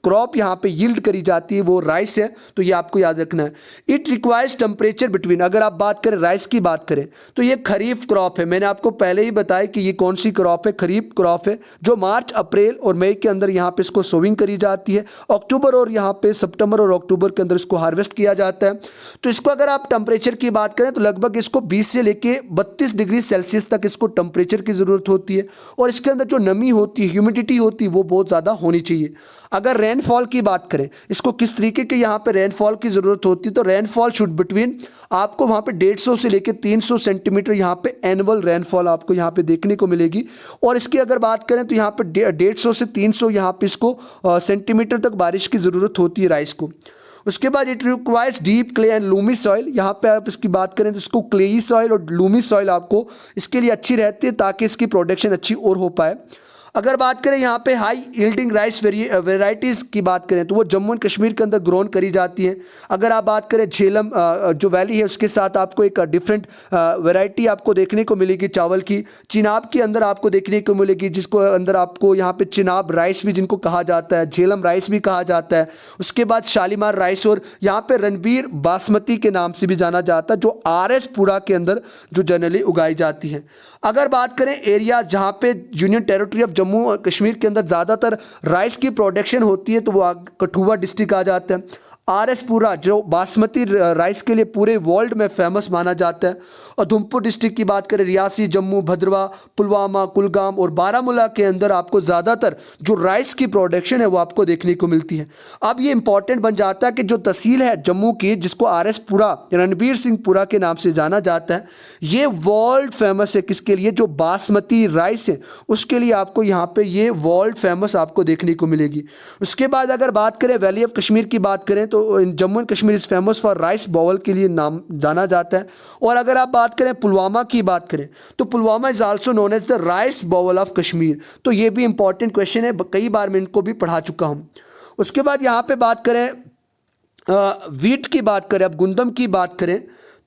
क्रॉप यहाँ पे यील्ड करी जाती है वो राइस है, तो ये आपको याद रखना है। इट रिक्वायर्स टेम्परेचर बिटवीन, अगर आप बात करें राइस की बात करें तो ये खरीफ क्रॉप है। मैंने आपको पहले ही बताया कि ये कौन सी क्रॉप है, खरीफ क्रॉप है, जो मार्च अप्रैल और मई के अंदर यहाँ पे इसको सोविंग करी जाती है। अक्टूबर और यहाँ पे सितंबर और अक्टूबर के अंदर इसको हार्वेस्ट किया जाता है। तो इसको अगर आप टेम्परेचर की बात करें तो लगभग इसको 20 से लेके 32 डिग्री सेल्सियस तक इसको टेम्परेचर की ज़रूरत होती है, और इसके अंदर जो नमी होती है, ह्यूमिडिटी होती है, वो बहुत ज़्यादा होनी चाहिए। अगर रेनफॉल की बात करें, इसको किस तरीके के यहाँ पे रेनफॉल की ज़रूरत होती है, तो रेनफॉल शुड बिटवीन आपको वहाँ पे 150 से लेके 300 सेंटीमीटर यहाँ पे एनुअल रेनफॉल आपको यहाँ पे देखने को मिलेगी। और इसकी अगर बात करें तो यहाँ पे 150 से 300 यहाँ पे इसको सेंटीमीटर तक बारिश की ज़रूरत होती है राइस को। उसके बाद it requires deep clay and Lumi soil, यहाँ पे आप इसकी बात करें तो इसको क्लेई सॉइल और लूमी सॉइल आपको इसके लिए अच्छी रहती है ताकि इसकी प्रोडक्शन अच्छी और हो पाए। अगर बात करें यहाँ पे हाई यील्डिंग राइस वेराइटीज़ की बात करें तो वो जम्मू एंड कश्मीर के अंदर ग्रोन करी जाती हैं। अगर आप बात करें झेलम जो वैली है उसके साथ आपको एक डिफरेंट वैरायटी आपको देखने को मिलेगी चावल की। चिनाब के अंदर आपको देखने को मिलेगी, जिसको अंदर आपको यहाँ पे चिनाब राइस भी जिनको कहा जाता है, झेलम राइस भी कहा जाता है। उसके बाद शालीमार राइस, और यहाँ पे रणबीर बासमती के नाम से भी जाना जाता है, जो RS पुरा के अंदर जो जनरली उगाई जाती है। अगर बात करें एरिया जहाँ पे यूनियन टेरिटरी ऑफ जम्मू और कश्मीर के अंदर ज़्यादातर राइस की प्रोडक्शन होती है तो वो कठुआ डिस्ट्रिक्ट आ जाता है। RS पुरा जो बासमती राइस के लिए पूरे वर्ल्ड में फेमस माना जाता है। और उधमपुर डिस्ट्रिक्ट की बात करें, रियासी, जम्मू, भद्रवा, पुलवामा, कुलगाम और बारामूला के अंदर आपको ज़्यादातर जो राइस की प्रोडक्शन है वो आपको देखने को मिलती है। अब ये इंपॉर्टेंट बन जाता है कि जो तहसील है जम्मू की जिसको RS पुरा रणबीर सिंह पुरा के नाम से जाना जाता है, ये वर्ल्ड फेमस है किसके लिए, जो बासमती राइस है उसके लिए आपको यहाँ पे ये वर्ल्ड फेमस आपको देखने को मिलेगी। उसके बाद अगर बात करें वैली ऑफ कश्मीर की बात करें तो Jammu and Kashmir is famous for rice bowl के लिए नाम जाना जाता है। और अगर आप बात करें पुलवामा की बात करें तो Pulwama is also known as the rice bowl of Kashmir. तो ये भी इंपॉर्टेंट क्वेश्चन है, कई बार मैं इनको भी पढ़ा चुका हूँ। उसके बाद यहाँ पे बात करें वीट की बात करें, अब गुंदम की बात करें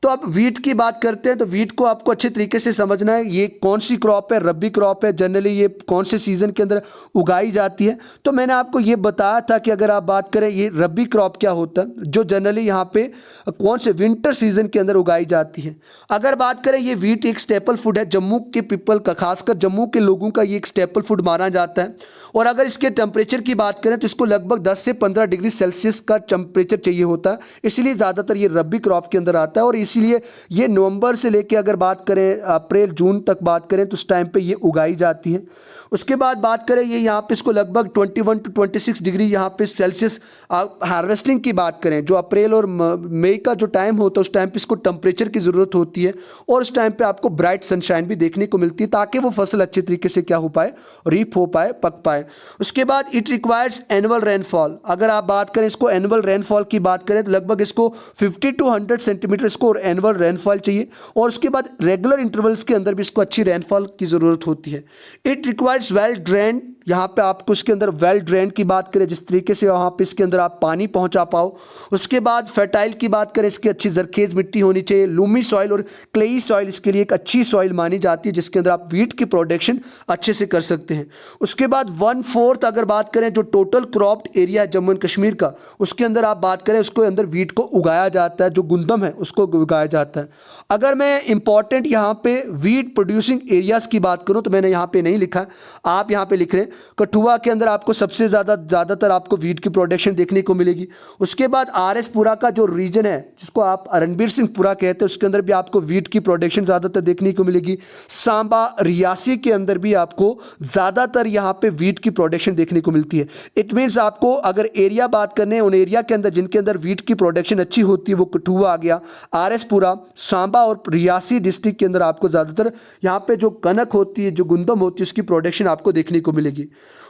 तो अब वीट की बात करते हैं। तो वीट को आपको अच्छे तरीके से समझना है, ये कौन सी क्रॉप है, रबी क्रॉप है, जनरली ये कौन से सीज़न के अंदर उगाई जाती है। तो मैंने आपको ये बताया था कि अगर आप बात करें ये रबी क्रॉप क्या होता है, जो जनरली यहाँ पे कौन से विंटर सीजन के अंदर उगाई जाती है। अगर बात करें ये वीट एक स्टेपल फूड है जम्मू के पीपल का, खासकर जम्मू के लोगों का ये एक स्टेपल फूड माना जाता है। और अगर इसके टेम्परेचर की बात करें तो इसको लगभग 10 से 15 डिग्री सेल्सियस का टेम्परेचर चाहिए होता है, इसलिए ज़्यादातर ये रबी क्रॉप के अंदर आता है। और इसीलिए ये नवंबर से लेके अगर बात करें अप्रैल जून तक बात करें तो उस टाइम पे ये उगाई जाती है। उसके बाद बात करें ये यहाँ पे इसको लगभग 21 to 26 डिग्री यहाँ पे सेल्सियस हार्वेस्टिंग की बात करें, जो अप्रैल और मई का जो टाइम होता है उस टाइम पे इसको टेम्परेचर की ज़रूरत होती है और उस टाइम पे आपको ब्राइट सनशाइन भी देखने को मिलती है ताकि वो फसल अच्छे तरीके से क्या हो पाए, रीप हो पाए, पक पाए। उसके बाद इट रिक्वायर्स एनुअल रेनफॉल। अगर आप बात करें इसको एनुअल रेनफॉल की बात करें तो लगभग इसको 50 to 100 सेंटीमीटर इसको एनुअल रेनफॉल चाहिए। और उसके बाद रेगुलर इंटरवल्स के अंदर भी इसको अच्छी रेनफॉल की ज़रूरत होती है। इट रिक्वायर्स वेल ड्रेन, यहाँ पे आपको इसके अंदर वेल ड्रेन की बात करें जिस तरीके से वहाँ पे इसके अंदर आप पानी पहुँचा पाओ। उसके बाद फर्टाइल की बात करें, इसकी अच्छी जरखेज मिट्टी होनी चाहिए। लूमी सॉइल और क्लेई सॉइल इसके लिए एक अच्छी सॉइल मानी जाती है जिसके अंदर आप वीट की प्रोडक्शन अच्छे से कर सकते हैं। उसके बाद 1/4 अगर बात करें जो total cropped area Jammu and Kashmir का, उसके अंदर आप बात करें उसके अंदर वीट को उगाया जाता है, जो गुंदम है उसको उगाया जाता है। अगर मैं इंपॉर्टेंट यहाँ पे वीट प्रोड्यूसिंग एरियाज़ की बात करूँ तो मैंने यहाँ पे नहीं लिखा, आप यहाँ पे लिख रहे हैं कठुआ के अंदर आपको सबसे ज़्यादातर आपको वीट की प्रोडक्शन देखने को मिलेगी। उसके बाद RS पुरा का जो रीजन है जिसको आप रणबीर सिंह पुरा कहते हैं उसके अंदर भी आपको वीट की प्रोडक्शन ज़्यादातर देखने को मिलेगी। सांबा रियासी के अंदर भी आपको ज़्यादातर यहाँ पे वीट की प्रोडक्शन देखने को मिलती है। इट मीन्स आपको अगर एरिया बात करने उन एरिया के अंदर जिनके अंदर वीट की प्रोडक्शन अच्छी होती है वो कठुआ आ गया, RS पुरा, सांबा और रियासी डिस्ट्रिक्ट के अंदर आपको ज़्यादातर यहाँ पे जो कनक होती है, जो गुंदम होती है उसकी प्रोडक्शन आपको देखने को मिलेगी।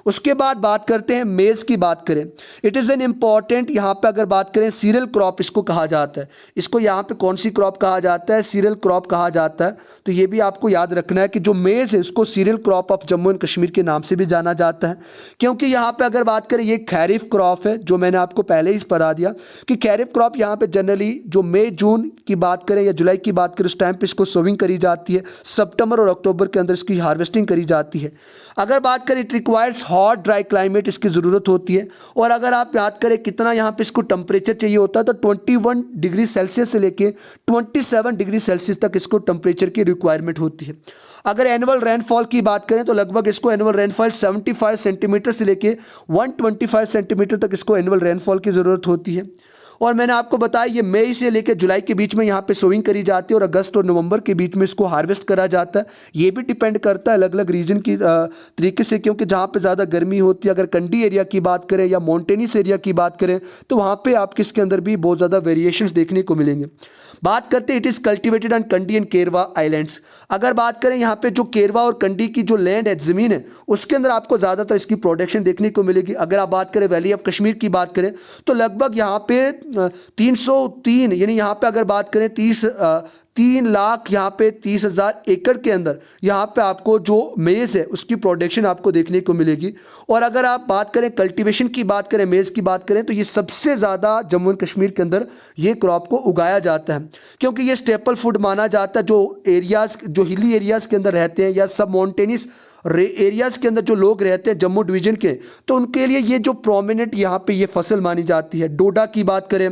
उसके बाद बात करते हैं मेज़ की बात करें, इट इज़ एन इम्पॉर्टेंट, यहाँ पे अगर बात करें सीरियल क्रॉप इसको कहा जाता है। इसको यहाँ पे कौन सी क्रॉप कहा जाता है, सीरियल क्रॉप कहा जाता है। तो ये भी आपको याद रखना है कि जो मेज़ है इसको cereal crop of Jammu and Kashmir के नाम से भी जाना जाता है, क्योंकि यहाँ पे अगर बात करें ये खैरिफ क्रॉप है, जो मैंने आपको पहले ही बता दिया कि खैरिफ क्रॉप यहाँ पे जनरली जो मई जून की बात करें या जुलाई की बात करें उस टाइम पे इसको सोविंग करी जाती है, सितंबर और अक्टूबर के अंदर इसकी हार्वेस्टिंग करी जाती है। अगर बात करें it requires hot dry climate इसकी ज़रूरत होती है। और अगर आप याद करें कितना यहाँ पे इसको टेम्परेचर चाहिए होता है, तो 21 डिग्री सेल्सियस से लेके 27 डिग्री सेल्सियस तक इसको टेम्परेचर की रिक्वायरमेंट होती है। अगर एनुअल रेनफॉल की बात करें तो लगभग इसको एनुअल रेनफॉल 75 सेंटीमीटर से लेके 125 सेंटीमीटर तक इसको एनुअल रेनफॉल की ज़रूरत होती है। और मैंने आपको बताया ये मई से लेकर जुलाई के बीच में यहाँ पे सोइंग करी जाती है और अगस्त और नवंबर के बीच में इसको हार्वेस्ट करा जाता है। ये भी डिपेंड करता है अलग अलग रीजन की तरीके से, क्योंकि जहाँ पे ज़्यादा गर्मी होती है, अगर कंडी एरिया की बात करें या माउंटेनियस एरिया की बात करें, तो वहाँ पे आपके इसके अंदर भी बहुत ज़्यादा वेरिएशंस देखने को मिलेंगे। बात करते हैं it is cultivated on Kandi and Kerwa islands. अगर बात करें यहाँ पे जो केरवा और कंडी की जो लैंड है, ज़मीन है, उसके अंदर आपको ज़्यादातर इसकी प्रोडक्शन देखने को मिलेगी। अगर आप बात करें वैली ऑफ कश्मीर की बात करें तो लगभग यहाँ पे 303 यानी यहाँ पे अगर बात करें 3 लाख यहाँ पे 30,000 एकड़ के अंदर यहाँ पे आपको जो मेज़ है उसकी प्रोडक्शन आपको देखने को मिलेगी। और अगर आप बात करें कल्टीवेशन की बात करें, मेज़ की बात करें, तो ये सबसे ज़्यादा जम्मू एंड कश्मीर के अंदर ये क्रॉप को उगाया जाता है, क्योंकि ये स्टेपल फूड माना जाता है। जो एरियाज़, जो हिली एरियाज़ के अंदर रहते हैं या सब माउंटेनियस एरियाज़ के अंदर जो लोग रहते हैं जम्मू डिवीज़न के, तो उनके लिए ये जो प्रोमिनेंट यहाँ पे ये फसल मानी जाती है। डोडा की बात करें,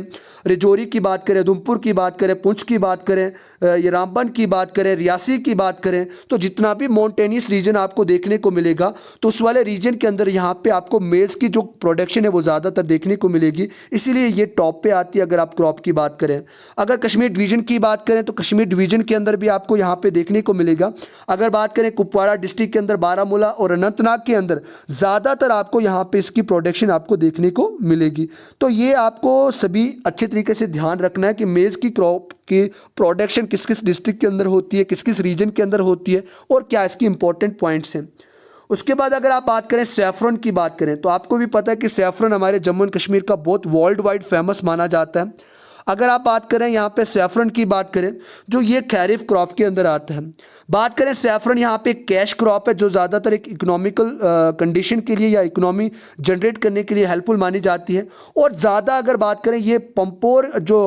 राजौरी की बात करें, उधमपुर की बात करें, पुंछ की बात करें, ये रामबन की बात करें, रियासी की बात करें, तो जितना भी माउंटेनियस रीजन आपको देखने को मिलेगा, तो उस वाले रीजन के अंदर यहाँ पे आपको मेज़ की जो प्रोडक्शन है वो ज़्यादातर देखने को मिलेगी, इसीलिए ये टॉप पे आती है। अगर आप क्रॉप की बात करें, अगर कश्मीर डिवीज़न की बात करें तो कश्मीर डिवीज़न के अंदर भी आपको यहाँ पे देखने को मिलेगा। अगर बात करें कुपवाड़ा डिस्ट्रिक्ट के अंदर, बारामूला और अनंतनाग के अंदर ज़्यादातर आपको यहाँ पे इसकी प्रोडक्शन आपको देखने को मिलेगी। तो ये आपको सभी अच्छे तरीके से ध्यान रखना है कि मेज़ की क्रॉप की प्रोडक्शन किस किस डिस्ट्रिक्ट के अंदर होती है, किस किस रीजन के अंदर होती है और क्या इसकी इंपॉर्टेंट पॉइंट्स हैं। उसके बाद अगर आप बात करें सैफरन की बात करें, तो आपको भी पता है कि सैफरन हमारे जम्मू एंड कश्मीर का बहुत वर्ल्ड वाइड फेमस माना जाता है। अगर आप बात करें यहाँ पे सैफरन की बात करें, जो ये खैरिफ क्रॉप के अंदर आता है। बात करें सैफरन यहाँ पे एक कैश क्रॉप है जो ज़्यादातर एक इकोनॉमिकल कंडीशन के लिए या इकोनॉमी जनरेट करने के लिए हेल्पफुल मानी जाती है। और ज़्यादा अगर बात करें, ये पंपोर जो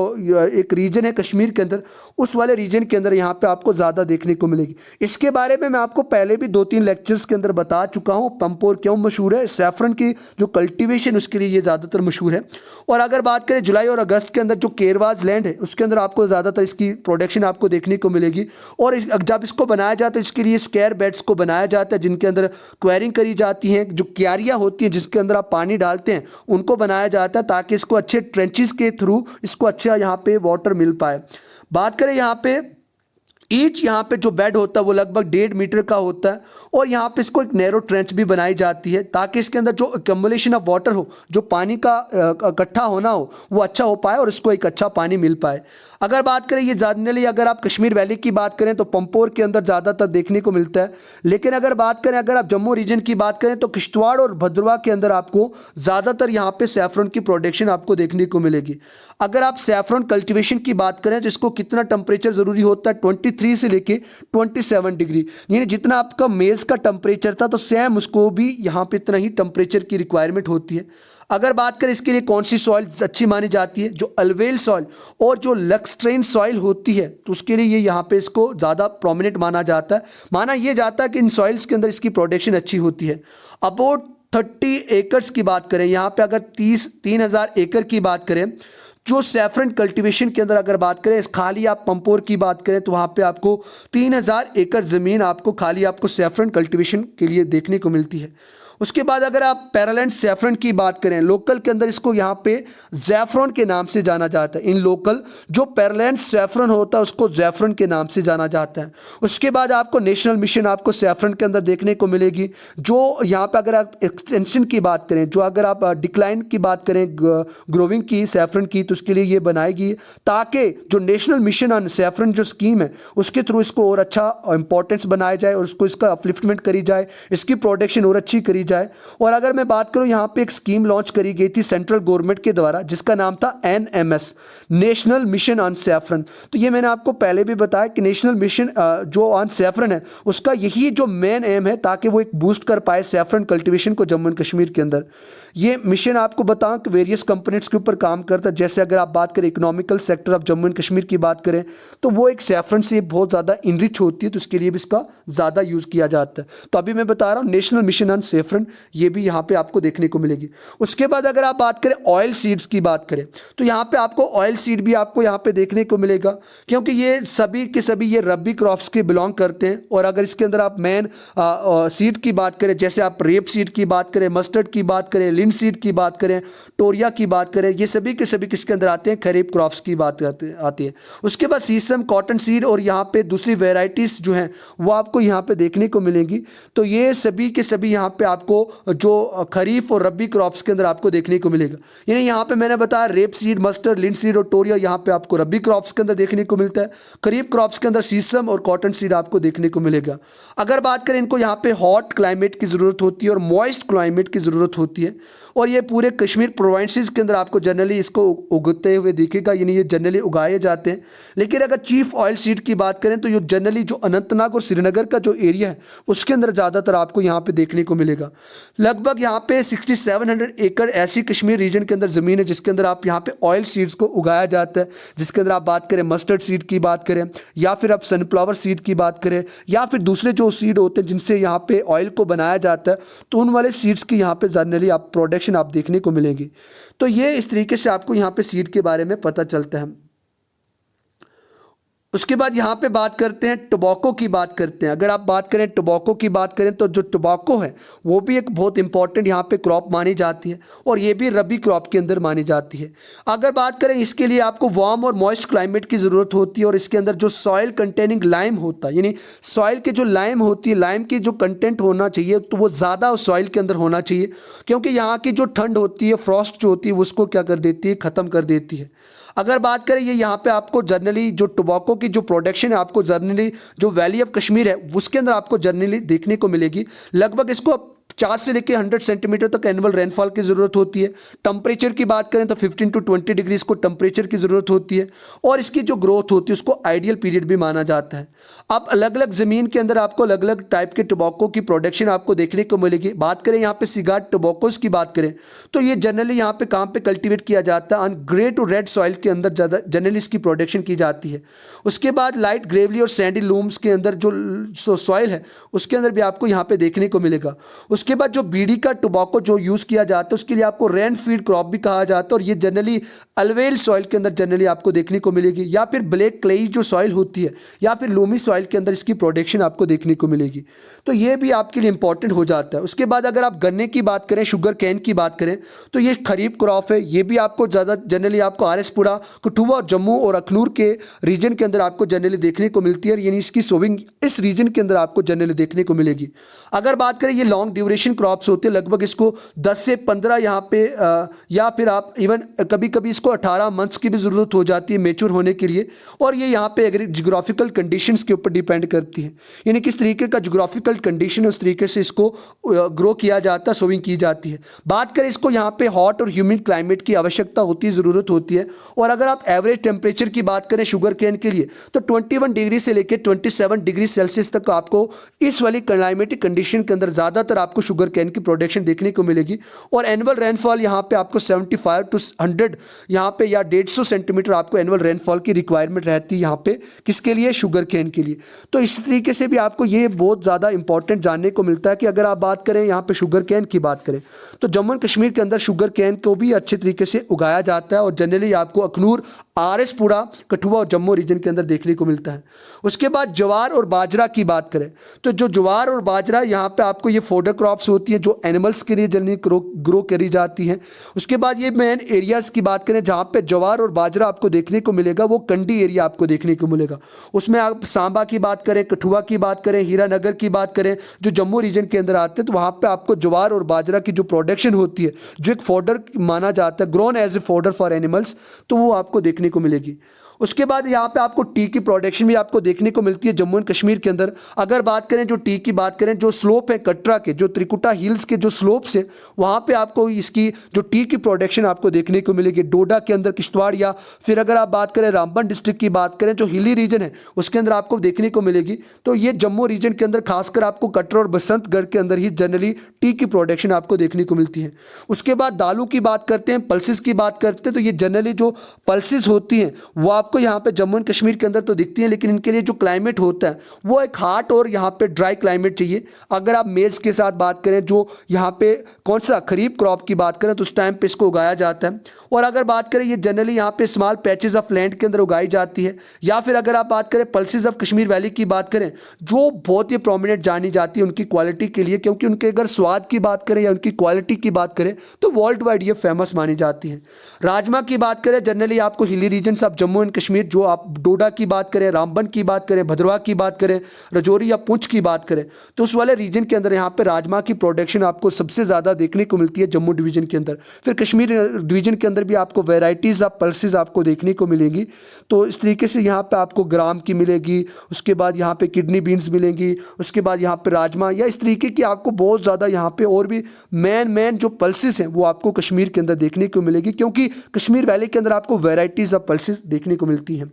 एक रीजन है कश्मीर के अंदर, उस वाले रीजन के अंदर यहाँ पे आपको ज़्यादा देखने को मिलेगी। इसके बारे में मैं आपको पहले भी 2-3 लेक्चर्स के अंदर बता चुका हूँ, पंपोर क्यों मशहूर है, सैफरन की जो कल्टिवेशन उसके लिए ये ज़्यादातर मशहूर है। और अगर बात करें जुलाई और अगस्त के अंदर जो केरवाज लैंड है उसके अंदर आपको ज़्यादातर इसकी प्रोडक्शन आपको देखने को मिलेगी। और जब इसको बनाया जाता है, इसके लिए स्क्वायर बेड्स को बनाया जाता है जिनके अंदर क्वेरिंग करी जाती है, जो क्यारियाँ होती हैं जिसके अंदर आप पानी डालते हैं उनको बनाया जाता है, ताकि इसको अच्छे ट्रेंचेस के थ्रू इसको अच्छा यहाँ पे वाटर मिल पाए। बात करें यहाँ पे ईच यहाँ पे जो बेड होता है वो लगभग 1.5 मीटर का होता है। और यहाँ पे इसको एक नैरो ट्रेंच भी बनाई जाती है ताकि इसके अंदर जो एक्युमुलेशन ऑफ वाटर हो, जो पानी का इकट्ठा होना हो, वो अच्छा हो पाए और इसको एक अच्छा पानी मिल पाए। अगर बात करें ये जनरली, अगर आप कश्मीर वैली की बात करें तो पंपोर के अंदर ज़्यादातर देखने को मिलता है। लेकिन अगर बात करें, अगर आप जम्मू रीजन की बात करें तो किश्तवाड़ और भद्रवाह के अंदर आपको ज़्यादातर यहाँ पे सैफरन की प्रोडक्शन आपको देखने को मिलेगी। अगर आप सैफरन कल्टिवेशन की बात करें तो इसको कितना टेम्परेचर ज़रूरी होता है, 23 से लेके 27 डिग्री, यानी जितना आपका मेज़ का टेम्परेचर था तो सेम उसको भी यहाँ पे इतना ही टेम्परेचर की रिक्वायरमेंट होती है। अगर बात करें इसके लिए कौन सी सॉइल अच्छी मानी जाती है, जो अल्वेल सॉइल और जो लक्सट्रेन सॉइल होती है, तो उसके लिए ये यहाँ पे इसको ज़्यादा प्रोमिनेंट माना जाता है। माना ये जाता है कि इन सॉइल्स के अंदर इसकी प्रोडक्शन अच्छी होती है। अबाउट 30 एकर्स की बात करें, यहाँ पे अगर 3,000 एकड़ की बात करें जो सैफरन कल्टीवेशन के अंदर अगर बात करें, खाली आप पंपोर की बात करें तो वहाँ पे आपको 3,000 एकड़ ज़मीन आपको खाली आपको सैफरन कल्टीवेशन के लिए देखने को मिलती है। उसके बाद अगर आप पैरालैंड सैफरन की बात करें, लोकल के अंदर इसको यहाँ पे जैफरन के नाम से जाना जाता है। इन लोकल जो पैरालैंड सैफरन होता है उसको जैफरन के नाम से जाना जाता है। उसके बाद आपको नेशनल मिशन आपको सैफरन के अंदर देखने को मिलेगी। जो यहाँ पे अगर आप एक्सटेंशन की बात करें, जो अगर आप डिक्लाइन की बात करें ग्रोविंग की सैफरन की, तो उसके लिए ये बनाएगी ताकि जो नेशनल मिशन ऑन सैफरन जो स्कीम है उसके थ्रू इसको और अच्छा इंपॉर्टेंस बनाया जाए और उसको इसका अपलिफ्टमेंट करी जाए, इसकी प्रोडक्शन और अच्छी करी जाए। और अगर मैं बात करूं, यहाँ पे एक स्कीम लॉन्च करी गई थी सेंट्रल गवर्नमेंट के द्वारा जिसका नाम था NMS, national mission on saffron. तो ये मैंने आपको पहले भी बताया कि नेशनल मिशन जो ऑन सैफरन है उसका यही जो मेन एम है ताकि वो एक बूस्ट कर पाए सैफरन कल्टीवेशन को जम्मू एंड कश्मीर के अंदर। ये मिशन आपको बताऊं कि वेरियस कंपोनेंट्स के ऊपर काम करता है। जैसे अगर आप बात करें economical sector of Jammu and Kashmir की बात करें तो वो एक सैफरन से बहुत ज़्यादा इनरिच होती है, तो उसके लिए भी इसका ज़्यादा यूज़ किया जाता है। तो अभी मैं बता रहा हूँ national mission on saffron saffron, ये भी यहाँ पे आपको देखने को मिलेगी। उसके बाद अगर आप बात करें ऑयल सीड्स की बात करें तो यहाँ पे आपको ऑयल सीड भी आपको यहाँ पे देखने को मिलेगा, क्योंकि ये सभी के सभी ये रबी क्रॉप्स के बिलोंग करते हैं। और अगर इसके अंदर आप मेन सीड की बात करें, जैसे आप रेप सीड की बात करें, मस्टर्ड की बात करें, लिन सीड की बात करें, टोरिया की बात करें, ये सभी के सभी किसके अंदर आते हैं, खरीफ क्रॉप्स की बात आती है। उसके बाद सीसम, कॉटन सीड और यहाँ पे दूसरी वेराइटीज़ जो हैं वो आपको यहाँ पे देखने को मिलेंगी। तो ये सभी के सभी यहाँ पे आपको जो खरीफ और रबी क्रॉप्स के अंदर आपको देखने को मिलेगा। यानी यहाँ पे मैंने बताया रेप सीड, मस्टर्ड, लिन सीड और टोरिया यहाँ पे आपको रबी क्रॉप्स के अंदर देखने को मिलता है। खरीफ क्रॉप्स के अंदर सीसम और कॉटन सीड आपको देखने को मिलेगा। अगर बात करें, इनको यहाँ पे हॉट क्लाइमेट की ज़रूरत होती है और मॉइस्ट क्लाइमेट की ज़रूरत होती है, और ये पूरे कश्मीर प्रोविंसेस के अंदर आपको जनरली इसको उगते हुए दिखेगा, यानी ये जनरली उगाए जाते हैं। लेकिन अगर चीफ ऑयल सीड की बात करें तो ये जनरली जो अनंतनाग और श्रीनगर का जो एरिया है उसके अंदर ज़्यादातर आपको यहाँ पे देखने को मिलेगा। लगभग यहाँ पे 6700 एकड़ ऐसी कश्मीर रीजन के अंदर ज़मीन है जिसके अंदर आप यहाँ पे ऑयल सीड्स को उगाया जाता है, जिसके अंदर आप बात करें मस्टर्ड सीड की बात करें, या फिर आप सनफ्लावर सीड की बात करें, या फिर दूसरे जो सीड होते हैं जिनसे यहाँ पे ऑयल को बनाया जाता है, तो उन वाले सीड्स की यहाँ पे जनरली आप प्रोडक्शन आप देखने को मिलेगी। तो ये इस तरीके से आपको यहाँ पे सीड के बारे में पता चलता है। उसके बाद यहाँ पे बात करते हैं टोबैको की बात करते हैं। अगर आप बात करें टोबैको की बात करें तो जो टोबैको है वो भी एक बहुत इंपॉर्टेंट यहाँ पे क्रॉप मानी जाती है, और ये भी रबी क्रॉप के अंदर मानी जाती है। अगर बात करें, इसके लिए आपको वार्म और मॉइस्ट क्लाइमेट की ज़रूरत होती है, और इसके अंदर जो सॉइल कंटेनिंग लाइम होता है, यानी सॉइल के जो लाइम होती है, लाइम की जो कंटेंट होना चाहिए तो वो ज़्यादा उस सॉइल के अंदर होना चाहिए, क्योंकि यहाँ की जो ठंड होती है, फ्रॉस्ट जो होती है, उसको क्या कर देती है, ख़त्म कर देती है। अगर बात करें, ये यहाँ पे आपको जनरली जो टोबैको की जो प्रोडक्शन है आपको जनरली जो वैली ऑफ कश्मीर है उसके अंदर आपको जनरली देखने को मिलेगी। लगभग इसको 50 से लेकर 100 सेंटीमीटर तक एनुअल रेनफॉल की ज़रूरत होती है। टेम्परेचर की बात करें तो 15 to 20 डिग्री इसको टेम्परेचर की ज़रूरत होती है, और इसकी जो ग्रोथ होती है उसको आइडियल पीरियड भी माना जाता है। अब अलग अलग ज़मीन के अंदर आपको अलग अलग टाइप के टोबैको की प्रोडक्शन आपको देखने को मिलेगी। बात करें यहाँ पे सिगार टोबैकोस की बात करें तो ये जनरली यहाँ पे कहाँ पे कल्टीवेट किया जाता है, ग्रे टू रेड सॉइल के अंदर ज़्यादा जनरली इसकी प्रोडक्शन की जाती है। उसके बाद लाइट ग्रेवली और सैंडी लूम्स के अंदर जो सॉइल है उसके अंदर भी आपको यहाँ पे देखने को मिलेगा। उसके बाद जो बीड़ी का टोबैको जो यूज़ किया जाता है उसके लिए आपको रेन फीड क्रॉप भी कहा जाता है, और ये जनरली अलवेल सॉइल के अंदर जनरली आपको देखने को मिलेगी, या फिर ब्लैक क्लेई जो सॉइल होती है, या फिर लूमी सॉइल के अंदर इसकी प्रोडक्शन आपको देखने को मिलेगी। तो ये भी आपके लिए इंपॉर्टेंट हो जाता है। उसके बाद अगर आप गन्ने की बात करें, शुगर कैन की बात करें तो ये खरीफ क्रॉप है, ये भी आपको ज़्यादा जनरली आपको आरएसपुरा, कठुआ और जम्मू और अखनूर के रीजन के अंदर आपको जनरली देखने को मिलती है, यानी इसकी सोविंग इस रीजन के अंदर आपको जनरली देखने को मिलेगी। अगर बात करें, ये लॉन्ग ड्यूरेशन क्रॉप्स होते हैं, लगभग इसको 10 से 15 यहाँ पे या फिर आप इवन कभी कभी इसको 18 मंथ्स की भी ज़रूरत हो जाती है मैच्योर होने के लिए, और ये यहाँ पे जियोग्राफिकल कंडीशंस के ऊपर डिपेंड करती है, यानी किस तरीके का जियोग्राफिकल कंडीशन है उस तरीके से इसको ग्रो किया जाता है, सोविंग की जाती है। बात करें, इसको यहाँ पे हॉट और ह्यूमिड क्लाइमेट की आवश्यकता होती है, ज़रूरत होती है। और अगर आप एवरेज टेम्परेचर की बात करें शुगर कैन के लिए तो 21 डिग्री से लेकर 27 डिग्री सेल्सियस तक आपको इस वाली क्लाइमेटिक कंडीशन के अंदर ज़्यादातर आपको शुगर कैन की प्रोडक्शन देखने को मिलेगी। और एनुअल रेनफॉल यहाँ पे आपको 75 to 100 यहाँ पे या 150 सेंटीमीटर आपको एनुअल रेनफॉल की रिक्वायरमेंट रहती है यहाँ पे, किसके लिए, शुगर कैन के लिए। तो इस तरीके से भी आपको ये बहुत ज़्यादा इंपॉर्टेंट जानने को मिलता है कि अगर आप बात करें यहाँ पे शुगर कैन की बात करें तो जम्मू एंड कश्मीर के अंदर शुगर कैन को भी अच्छे तरीके से उगाया जाता है, और जनरली आपको अखनूर, आरएसपुरा, कठुआ और जम्मू रीजन के अंदर देखने को मिलता है। उसके बाद ज्वार और बाजरा की बात करें तो जो ज्वार और बाजरा यहाँ पे आपको ये फोडर क्रॉप्स होती है जो एनिमल्स के लिए जनरली ग्रो करी जाती हैं। उसके बाद ये मेन एरियाज़ की बात करें जहाँ पे ज्वार और बाजरा आपको देखने को मिलेगा, वो कंडी एरिया आपको देखने को मिलेगा। उसमें आप सांबा की बात करें, कठुआ की बात करें, हीरानगर की बात करें, जो जम्मू रीजन के अंदर आते हैं, तो वहाँ पे आपको ज्वार और बाजरा की जो प्रोडक्शन होती है, जो एक फोडर माना जाता है, grown as a fodder for animals, तो वो आपको देखने को मिलेगी। उसके बाद यहाँ पे आपको टी की प्रोडक्शन भी आपको देखने को मिलती है जम्मू एंड कश्मीर के अंदर। अगर बात करें, जो टी की बात करें, जो स्लोप है कटरा के, जो त्रिकुटा हिल्स के जो स्लोप्स है, वहाँ पे आपको इसकी जो टी की प्रोडक्शन आपको देखने को मिलेगी। डोडा के अंदर, किश्तवाड़, या फिर अगर आप बात करें रामबन डिस्ट्रिक्ट की बात करें, जो हिली रीजन है उसके अंदर आपको देखने को मिलेगी। तो ये जम्मू रीजन के अंदर खासकर आपको कटरा और बसंतगढ़ के अंदर ही जनरली टी की प्रोडक्शन आपको देखने को मिलती हैं। उसके बाद दालों की बात करते हैं, पल्सेस की बात करते हैं, तो ये जनरली जो पल्सेस होती हैं वो आपको यहाँ पे जम्मू एंड कश्मीर के अंदर तो दिखती हैं, लेकिन इनके लिए जो क्लाइमेट होता है वो एक हॉट और यहाँ पे ड्राई क्लाइमेट चाहिए। अगर आप मेज़ के साथ बात करें, जो यहाँ पे कौन सा खरीफ क्रॉप की बात करें तो उस टाइम पे इसको उगाया जाता है। और अगर बात करें ये जनरली यहाँ पे स्मॉल पैचेस ऑफ लैंड के अंदर उगाई जाती है। या फिर अगर आप बात करें पल्सेस ऑफ कश्मीर वैली की बात करें, जो बहुत ही प्रोमिनेंट जानी जाती है उनकी क्वालिटी के लिए, क्योंकि उनके अगर स्वाद की बात करें या उनकी क्वालिटी की बात करें तो वर्ल्ड वाइड ये फेमस मानी जाती है। राजमा की बात करें, जनरली आपको hilly regions of Jammu and Kashmir, जो आप डोडा की बात करें, रामबन की बात करें, भद्रवाह की बात करें, राजौरी या पुंछ की बात करें, तो उस वाले रीजन के अंदर यहाँ पे राजमा की प्रोडक्शन आपको सबसे ज़्यादा देखने को मिलती है जम्मू डिवीजन के अंदर। फिर कश्मीर डिवीजन के अंदर भी आपको वेराइटीज़ ऑफ पल्सेस आपको देखने को मिलेंगी। तो इस तरीके से यहाँ पे आपको ग्राम की मिलेगी, उसके बाद यहाँ पे किडनी बीन्स मिलेंगी, उसके बाद यहाँ पे राजमा, या इस तरीके की आपको बहुत ज़्यादा यहाँ पे और भी मेन जो पल्सेस हैं वो आपको कश्मीर के अंदर देखने को मिलेगी, क्योंकि कश्मीर वैली के अंदर आपको वेराइटीज़ ऑफ पल्सेस देखने को मिलती हैं।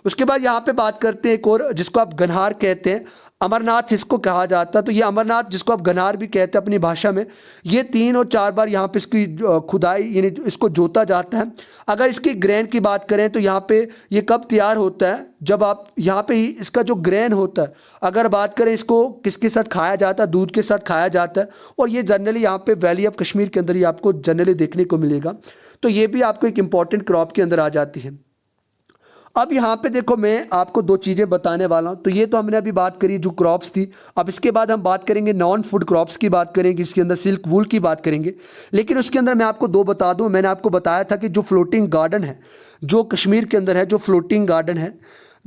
उसके बाद यहाँ पे बात करते हैं एक और, जिसको आप गनहार कहते हैं, अमरनाथ इसको कहा जाता है। तो ये अमरनाथ, जिसको आप गनहार भी कहते हैं अपनी भाषा में, ये 3 और 4 बार यहाँ पे इसकी खुदाई यानी इसको जोता जाता है। अगर इसकी ग्रेन की बात करें तो यहाँ पे ये कब तैयार होता है, जब आप यहाँ पे इसका जो ग्रेन होता है, अगर बात करें इसको किसके साथ खाया जाता है, दूध के साथ खाया जाता है। और ये जनरली यहाँ पे वैली ऑफ कश्मीर के अंदर ही आपको जनरली देखने को मिलेगा। तो ये भी आपको एक इंपॉर्टेंट क्रॉप के अंदर आ जाती है। अब यहाँ पे देखो, मैं आपको 2 चीज़ें बताने वाला हूँ। तो ये तो हमने अभी बात करी जो क्रॉप्स थी। अब इसके बाद हम बात करेंगे नॉन फूड क्रॉप्स की बात करेंगे, इसके अंदर सिल्क वूल की बात करेंगे। लेकिन उसके अंदर मैं आपको 2 बता दूँ। मैंने आपको बताया था कि जो फ्लोटिंग गार्डन है, जो कश्मीर के अंदर है, जो फ्लोटिंग गार्डन है,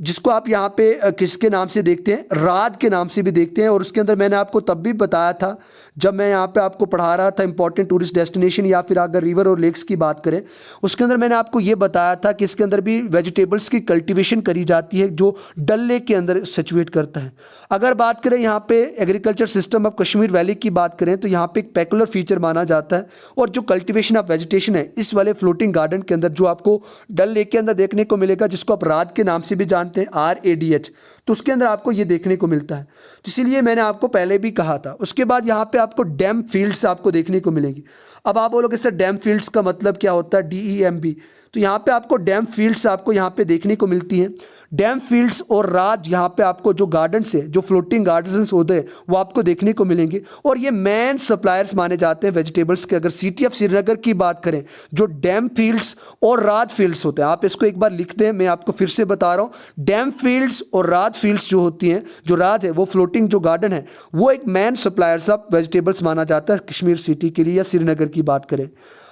जिसको आप यहाँ पे किसके नाम से देखते हैं, रात के नाम से भी देखते हैं। और उसके अंदर मैंने आपको तब भी बताया था जब मैं यहाँ पे आपको पढ़ा रहा था इंपॉर्टेंट टूरिस्ट डेस्टिनेशन, या फिर अगर रिवर और लेक्स की बात करें, उसके अंदर मैंने आपको ये बताया था कि इसके अंदर भी वेजिटेबल्स की कल्टीवेशन करी जाती है, जो डल लेक के अंदर सिचुएट करता है। अगर बात करें यहाँ पे agriculture system of Kashmir valley की बात करें तो यहाँ पे एक पेकुलर फीचर माना जाता है। और जो कल्टिवेशन ऑफ वेजिटेशन है इस वाले फ्लोटिंग गार्डन के अंदर, जो आपको डल लेक के अंदर देखने को मिलेगा, जिसको आप रात के नाम से भी जानते हैं, RADH, तो उसके अंदर आपको ये देखने को मिलता है। तो इसीलिए मैंने आपको पहले भी कहा था। उसके बाद यहाँ पे आपको डैम फील्ड्स आपको देखने को मिलेगी। अब आप बोलोगे सर डैम फील्ड्स का मतलब क्या होता है, DEMB। तो यहाँ पे आपको डैम फील्ड्स आपको यहाँ पे देखने को मिलती हैं। डैम फील्ड्स और राज यहाँ पे आपको जो गार्डन्स है, जो फ्लोटिंग गार्डन्स होते हैं, वो आपको देखने को मिलेंगे। और ये मेन सप्लायर्स माने जाते हैं वेजिटेबल्स के। अगर सिटी ऑफ श्रीनगर की बात करें, जो डैम फील्ड्स और राज फील्ड्स होते हैं, आप इसको एक बार लिखते हैं, मैं आपको फिर से बता रहा हूँ। डैम फील्ड्स और राज फील्ड्स जो होती हैं, जो राज है वो फ्लोटिंग जो गार्डन है, वो एक मेन सप्लायर्स ऑफ वेजिटेबल्स माना जाता है कश्मीर सिटी के लिए, या श्रीनगर की बात करें।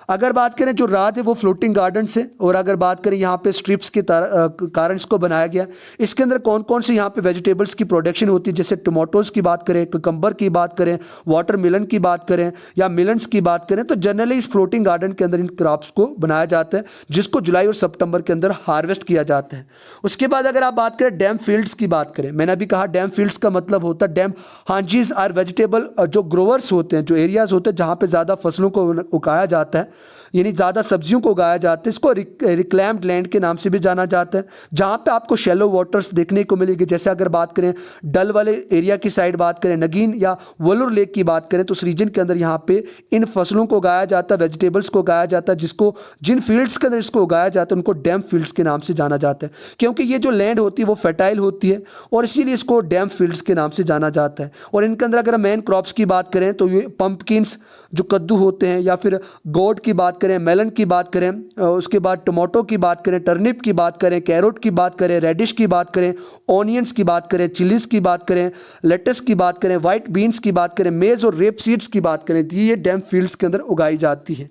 अगर बात करें जो राज है वो फ्लोटिंग गार्डन से। और अगर बात करें यहाँ पे स्ट्रिप्स के कारण इसको बनाया गया। इसके अंदर कौन कौन सी यहाँ पे वेजिटेबल्स की प्रोडक्शन होती है, जैसे टमाटोज़ की बात करें, ककम्बर की बात करें, वाटरमेलन की बात करें, या मिलन्स की बात करें, तो जनरली इस फ्लोटिंग गार्डन के अंदर इन क्रॉप्स को बनाया जाता है, जिसको जुलाई और सितंबर के अंदर हार्वेस्ट किया जाता है। उसके बाद अगर आप बात करें डैम फील्ड्स की बात करें, मैंने अभी कहा डैम फील्ड्स का मतलब होता है डैम हांजीज आर वेजिटेबल, जो ग्रोवर्स होते हैं, जो एरियाज होते हैं जहाँ पे ज़्यादा फसलों को उगाया जाता है, यानी ज़्यादा सब्जियों को उगाया जाता है। इसको रिक्लेम्ड लैंड के नाम से भी जाना जाता है, जहाँ पे आपको शैलो वाटर्स देखने को मिलेंगे। जैसे अगर बात करें डल वाले एरिया की साइड बात करें, नगीन या वलुर लेक की बात करें, तो उस रीजन के अंदर यहाँ पे इन फसलों को उगाया जाता है, वेजिटेबल्स को उगाया जाता है, जिसको जिन फील्ड्स के अंदर इसको उगाया जाता है उनको डैम फील्ड्स के नाम से जाना जाता है। क्योंकि ये जो लैंड होती है वो फर्टाइल होती है, और इसीलिए इसको डैम फील्ड्स के नाम से जाना जाता है। और इनके अंदर अगर मेन क्रॉप्स की बात करें तो ये पम्पकिन्स जो कद्दू होते हैं, या फिर गोट की बात करें, मेलन की बात करें, उसके बाद टमाटो की बात करें, टर्निप की बात करें, कैरोट की बात करें, रेडिश की बात करें, ऑनियंस की बात करें, चिलीज़ की बात करें, लेटस की बात करें, वाइट बीन्स की बात करें, मेज़ और रेप सीड्स की बात करें, तो ये डैम फील्ड्स के अंदर उगाई जाती है।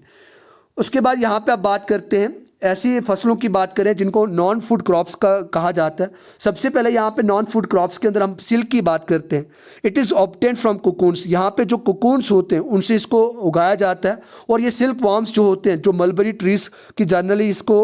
उसके बाद यहाँ पे आप बात करते हैं ऐसी फसलों की बात करें जिनको नॉन फूड क्रॉप्स का कहा जाता है। सबसे पहले यहाँ पे नॉन फूड क्रॉप्स के अंदर हम सिल्क की बात करते हैं। It is obtain from cocoons, यहाँ पे जो कोकून्स होते हैं उनसे इसको उगाया जाता है। और ये सिल्क वॉर्म्स जो होते हैं, जो मलबरी ट्रीज़ की जनरली इसको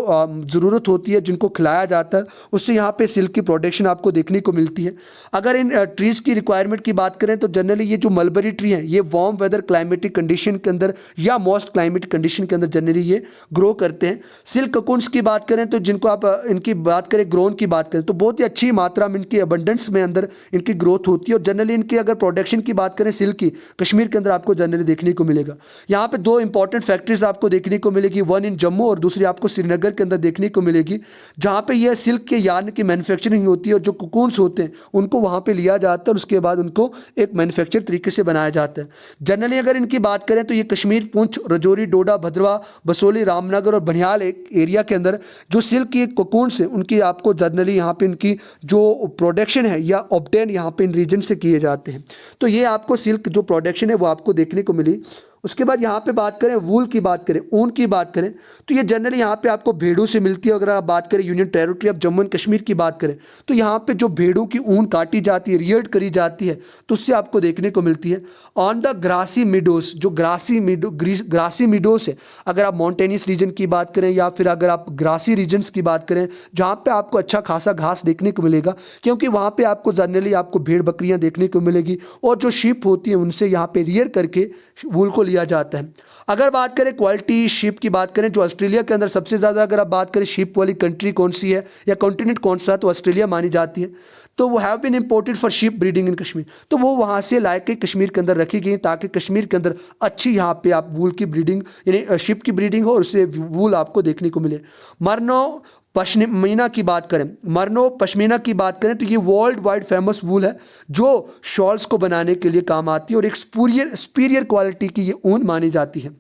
ज़रूरत होती है, जिनको खिलाया जाता है, उससे यहाँ पे सिल्क की प्रोडक्शन आपको देखने को मिलती है। अगर इन ट्रीज़ की रिक्वायरमेंट की बात करें तो जनरली ये जो मलबरी ट्री हैं ये वार्म वेदर क्लाइमेटिक कंडीशन के अंदर या मॉइस्ट क्लाइमेटिक कंडीशन के अंदर जनरली ये ग्रो करते हैं। सिल्क सिल्क कोकून्स की बात करें तो जिनको आप इनकी बात करें ग्रोन की बात करें तो बहुत ही अच्छी मात्रा में इनकी अबंडेंस में अंदर इनकी ग्रोथ होती है। और जनरली इनकी अगर प्रोडक्शन की बात करें सिल्क की, कश्मीर के अंदर आपको जनरली देखने को मिलेगा। यहाँ पे दो इंपॉर्टेंट फैक्ट्रीज आपको देखने को मिलेगी, वन इन जम्मू और दूसरी आपको श्रीनगर के अंदर देखने को मिलेगी, जहाँ पे यह सिल्क के यार्न की मैन्युफैक्चरिंग होती है और जो कोकून्स होते हैं उनको वहाँ पे लिया जाता है और उसके बाद उनको एक मैन्युफैक्चर तरीके से बनाया जाता है। जनरली अगर इनकी बात करें तो ये कश्मीर, पुंछ, राजौरी, डोडा, भद्रवा, बसोली, रामनगर और बनिहाल एक एरिया के अंदर जो सिल्क की कोकून्स है उनकी आपको जनरली यहाँ पे इनकी जो प्रोडक्शन है या ऑब्टेन यहाँ पे इन रीजन से किए जाते हैं। तो ये आपको सिल्क जो प्रोडक्शन है वो आपको देखने को मिली। उसके बाद यहाँ पे बात करें वूल की बात करें, ऊन की बात करें तो ये जनरली यहाँ पे आपको भेड़ों से मिलती है। अगर आप बात करें union territory of Jammu and Kashmir की बात करें तो यहाँ पे जो भेड़ों की ऊन काटी जाती है, रियर्ड करी जाती है, तो उससे आपको देखने को मिलती है। ऑन द ग्रासी मिडोस, जो ग्रासी मिडोस है, अगर आप माउंटेनियस रीजन की बात करें या फिर अगर आप ग्रासी रीजन्स की बात करें जहाँ पे आपको अच्छा खासा घास देखने को मिलेगा, क्योंकि वहाँ पे आपको जनरली आपको भेड़ बकरियाँ देखने को मिलेगी और जो शीप होती है उनसे यहाँ पे रियर करके वूल को लिया जाता है। अगर बात करें क्वालिटी शीप की बात करें, जो ऑस्ट्रेलिया के अंदर सबसे ज़्यादा अगर आप बात करें शीप वाली कंट्री कौन सी है या कॉन्टिनेंट कौन सा है, तो ऑस्ट्रेलिया मानी जाती है। तो वो have been imported for sheep breeding in Kashmir, तो वो वहाँ से ला के कश्मीर के अंदर रखी गई ताकि कश्मीर के अंदर अच्छी यहाँ पे आप वूल की ब्रीडिंग यानी शीप की ब्रीडिंग हो और उससे वूल आपको देखने को मिले। मरनो पश्मीना की बात करें, मरनो पश्मीना की बात करें तो ये वर्ल्ड वाइड फेमस वूल है जो शॉल्स को बनाने के लिए काम आती है और एक सुपीरियर क्वालिटी की ये ऊन मानी जाती है।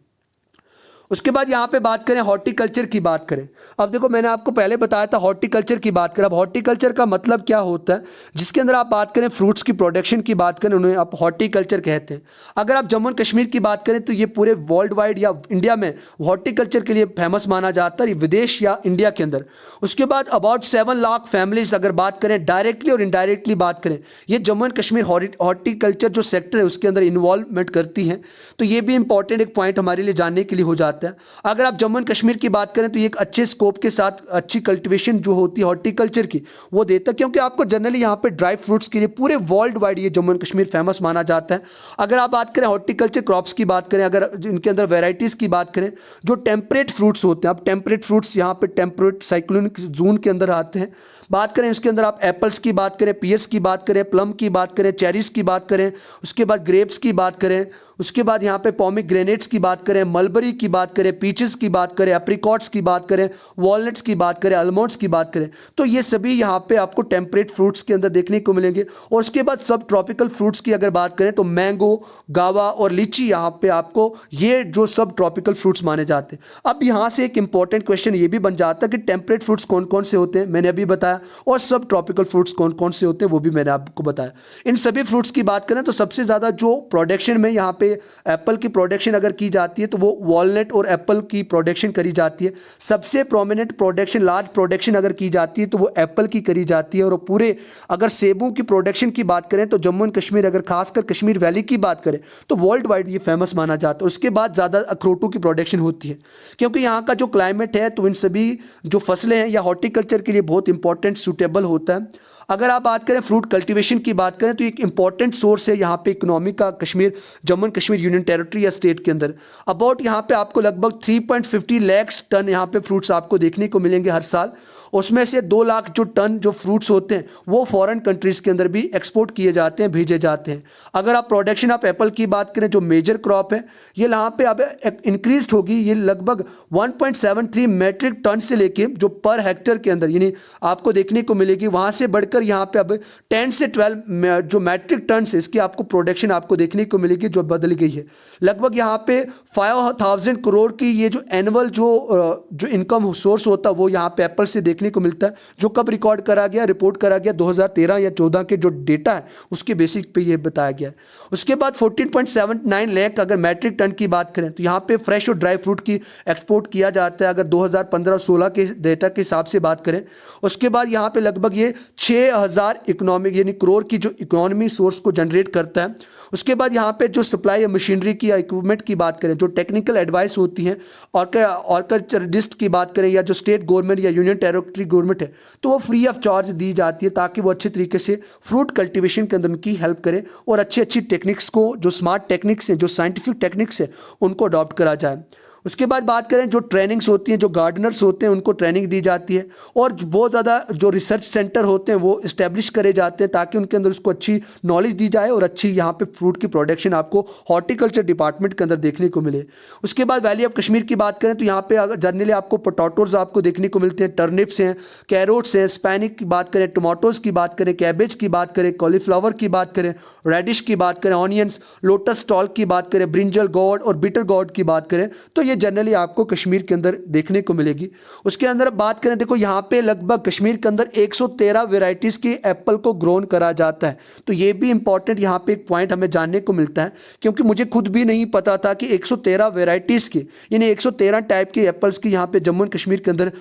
उसके बाद यहाँ पे बात करें हॉर्टिकल्चर की बात करें। अब देखो मैंने आपको पहले बताया था हॉर्टिकल्चर की बात करें। अब हॉर्टिकल्चर का मतलब क्या होता है, जिसके अंदर आप बात करें फ्रूट्स की प्रोडक्शन की बात करें, उन्हें आप हॉर्टिकल्चर कहते हैं। अगर आप जम्मू एंड कश्मीर की बात करें तो ये पूरे वर्ल्ड वाइड या इंडिया में हॉर्टिकल्चर के लिए फेमस माना जाता है, विदेश या इंडिया के अंदर। उसके बाद अबाउट 7 लाख फैमिलीज अगर बात करें डायरेक्टली और इनडायरेक्टली बात करें, ये जम्मू एंड कश्मीर हॉर्टिकल्चर जो सेक्टर है उसके अंदर इन्वॉल्वमेंट करती हैं। तो ये भी इंपॉर्टेंट एक पॉइंट हमारे लिए जानने के लिए हो जाता है। अगर आप जम्मू एंड कश्मीर की बात करें तो ये एक अच्छे स्कोप के साथ अच्छी कल्टीवेशन जो होती है हॉर्टिकल्चर की वो देता है, क्योंकि आपको जनरली यहाँ पे ड्राई फ्रूट्स के लिए पूरे वर्ल्ड वाइड ये जम्मू एंड कश्मीर फेमस माना जाता है। अगर आप बात करें हॉर्टिकल्चर क्रॉप्स की बात करें, अगर इनके अंदर वेराइटीज़ की बात करें, जो टेम्परेट फ्रूट्स होते हैं, अब टेम्परेट फ्रूट्स यहाँ पे टेम्परेट साइक्लोनिक जोन के अंदर आते हैं। बात करें इसके अंदर आप एप्पल्स की बात करें, पियर्स की बात करें, प्लम की बात करें, चेरीज़ की बात करें, उसके बाद ग्रेप्स की बात करें, उसके बाद यहाँ पे पोमीग्रेनेट्स की बात करें, मलबरी की बात करें, पीचेस की बात करें, एप्रिकॉट्स की बात करें, वॉलनट्स की बात करें, आलमंड्स की बात करें, तो ये सभी यहाँ पे आपको टेम्परेट फ्रूट्स के अंदर देखने को मिलेंगे। और उसके बाद सब ट्रॉपिकल फ्रूट्स की अगर बात करें तो मैंगो, गावा और लीची यहाँ पे आपको ये जो सब ट्रॉपिकल फ्रूट्स माने जाते हैं। अब यहाँ से एक इंपॉर्टेंट क्वेश्चन ये भी बन जाता है कि टेम्परेट फ्रूट्स कौन कौन से होते हैं, मैंने अभी बताया, और सब ट्रॉपिकल फ्रूट्स कौन कौन से होते हैं वो भी मैंने आपको बताया। इन सभी फ्रूट्स की बात करें तो सबसे ज़्यादा जो प्रोडक्शन में यहाँ पे एप्पल की प्रोडक्शन अगर की जाती है तो वो वॉलनट और एप्पल की प्रोडक्शन करी जाती है। सबसे प्रोमिनेंट प्रोडक्शन, लार्ज प्रोडक्शन अगर की जाती है तो वो एप्पल की करी जाती है। और पूरे अगर सेबों की प्रोडक्शन की बात करें तो जम्मू एंड कश्मीर, अगर खासकर कश्मीर वैली की बात करें तो वर्ल्ड वाइड ये फेमस माना जाता है। उसके बाद ज़्यादा अखरोटों की प्रोडक्शन होती है, क्योंकि यहाँ का जो क्लाइमेट है तो इन सभी जो फसलें हैं या हॉर्टिकल्चर के लिए बहुत इंपॉर्टेंट सूटेबल होता है। अगर आप बात करें फ्रूट कल्टीवेशन की बात करें तो एक इंपॉर्टेंट सोर्स है यहाँ पे इकोनॉमी का Kashmir, Jammu and Kashmir union territory या स्टेट के अंदर। अबाउट यहाँ पे आपको लगभग 3.50 लाख टन यहाँ पे फ्रूट्स आपको देखने को मिलेंगे हर साल। उसमें से 2 लाख जो टन जो फ्रूट्स होते हैं वो फॉरेन कंट्रीज़ के अंदर भी एक्सपोर्ट किए जाते हैं, भेजे जाते हैं। अगर आप प्रोडक्शन ऑफ एप्पल की बात करें जो मेजर क्रॉप है, ये यहाँ पे अब इंक्रीज होगी, ये लगभग 1.73 मैट्रिक टन से लेके जो पर हेक्टेयर के अंदर यानी आपको देखने को मिलेगी, वहाँ से बढ़कर यहाँ पे अब 10 से 12 जो मैट्रिक टन से इसकी आपको प्रोडक्शन आपको देखने को मिलेगी, जो बदल गई है। लगभग यहाँ पे 5000 करोड़ की ये जो एनुअल जो इनकम सोर्स होता है वो यहाँ पे एप्पल से देखने को मिलता है, जो कब रिकॉर्ड करा गया, रिपोर्ट करा गया 2013 या 14 के जो डेटा है उसके बेसिक पे ये बताया गया है। उसके बाद 14.79 लाख अगर मैट्रिक टन की बात करें तो यहाँ पे फ्रेश और ड्राई फ्रूट की एक्सपोर्ट किया जाता है, अगर 2015-16 के डेटा के हिसाब से बात करें। उसके बाद यहाँ पे लगभग ये 6000 इकोनॉमिक यानी करोड़ की जो इकोनॉमी सोर्स को जनरेट करता है। उसके बाद यहाँ पे जो सप्लाई या मशीनरी की या इक्विपमेंट की बात करें, जो टेक्निकल एडवाइस होती है ऑर्चर्डिस्ट की बात करें या जो स्टेट गवर्नमेंट या यूनियन टेरिटरी गवर्नमेंट है, तो वो फ्री ऑफ चार्ज दी जाती है ताकि वो अच्छे तरीके से फ्रूट कल्टीवेशन के अंदर उनकी हेल्प करें और अच्छी अच्छी टेक्निक्स को, जो स्मार्ट टेक्निक्स हैं, जो साइंटिफिक टेक्निक्स है, उनको अडॉप्ट करा जाए। उसके बाद बात करें जो ट्रेनिंग्स होती हैं, जो गार्डनर्स होते हैं उनको ट्रेनिंग दी जाती है, और बहुत ज़्यादा जो रिसर्च सेंटर होते हैं वो इस्टेब्लिश करे जाते हैं ताकि उनके अंदर उसको अच्छी नॉलेज दी जाए और अच्छी यहाँ पे फ्रूट की प्रोडक्शन आपको हॉर्टिकल्चर डिपार्टमेंट के अंदर देखने को मिले। उसके बाद वैली ऑफ कश्मीर की बात करें तो यहाँ पे अगर जनरली आपको पोटैटोज आपको देखने को मिलते हैं, टर्निप्स हैं, कैरोट्स हैं, स्पैनिक की बात करें, टमाटोज़ की बात करें, कैबेज की बात करें, कॉलीफ्लावर की बात करें, रेडिश की बात करें, ऑनियंस, लोटस स्टॉक की बात करें, ब्रिंजल गॉड और बिटर गॉड की बात करें तो ये जनरली आपको कश्मीर के अंदर देखने को मिलेगी। उसके अंदर बात करें, देखो यहाँ पे लगभग कश्मीर के अंदर 113 वेराइटीज़ की एप्पल को ग्रोन करा जाता है। तो ये भी इंपॉर्टेंट यहाँ पे एक पॉइंट हमें जानने को मिलता है, क्योंकि मुझे खुद भी नहीं पता था कि 113 वेराइटीज़ की यानी 113 टाइप के एप्पल्स की यहाँ पे जम्मू एंड कश्मीर के अंदर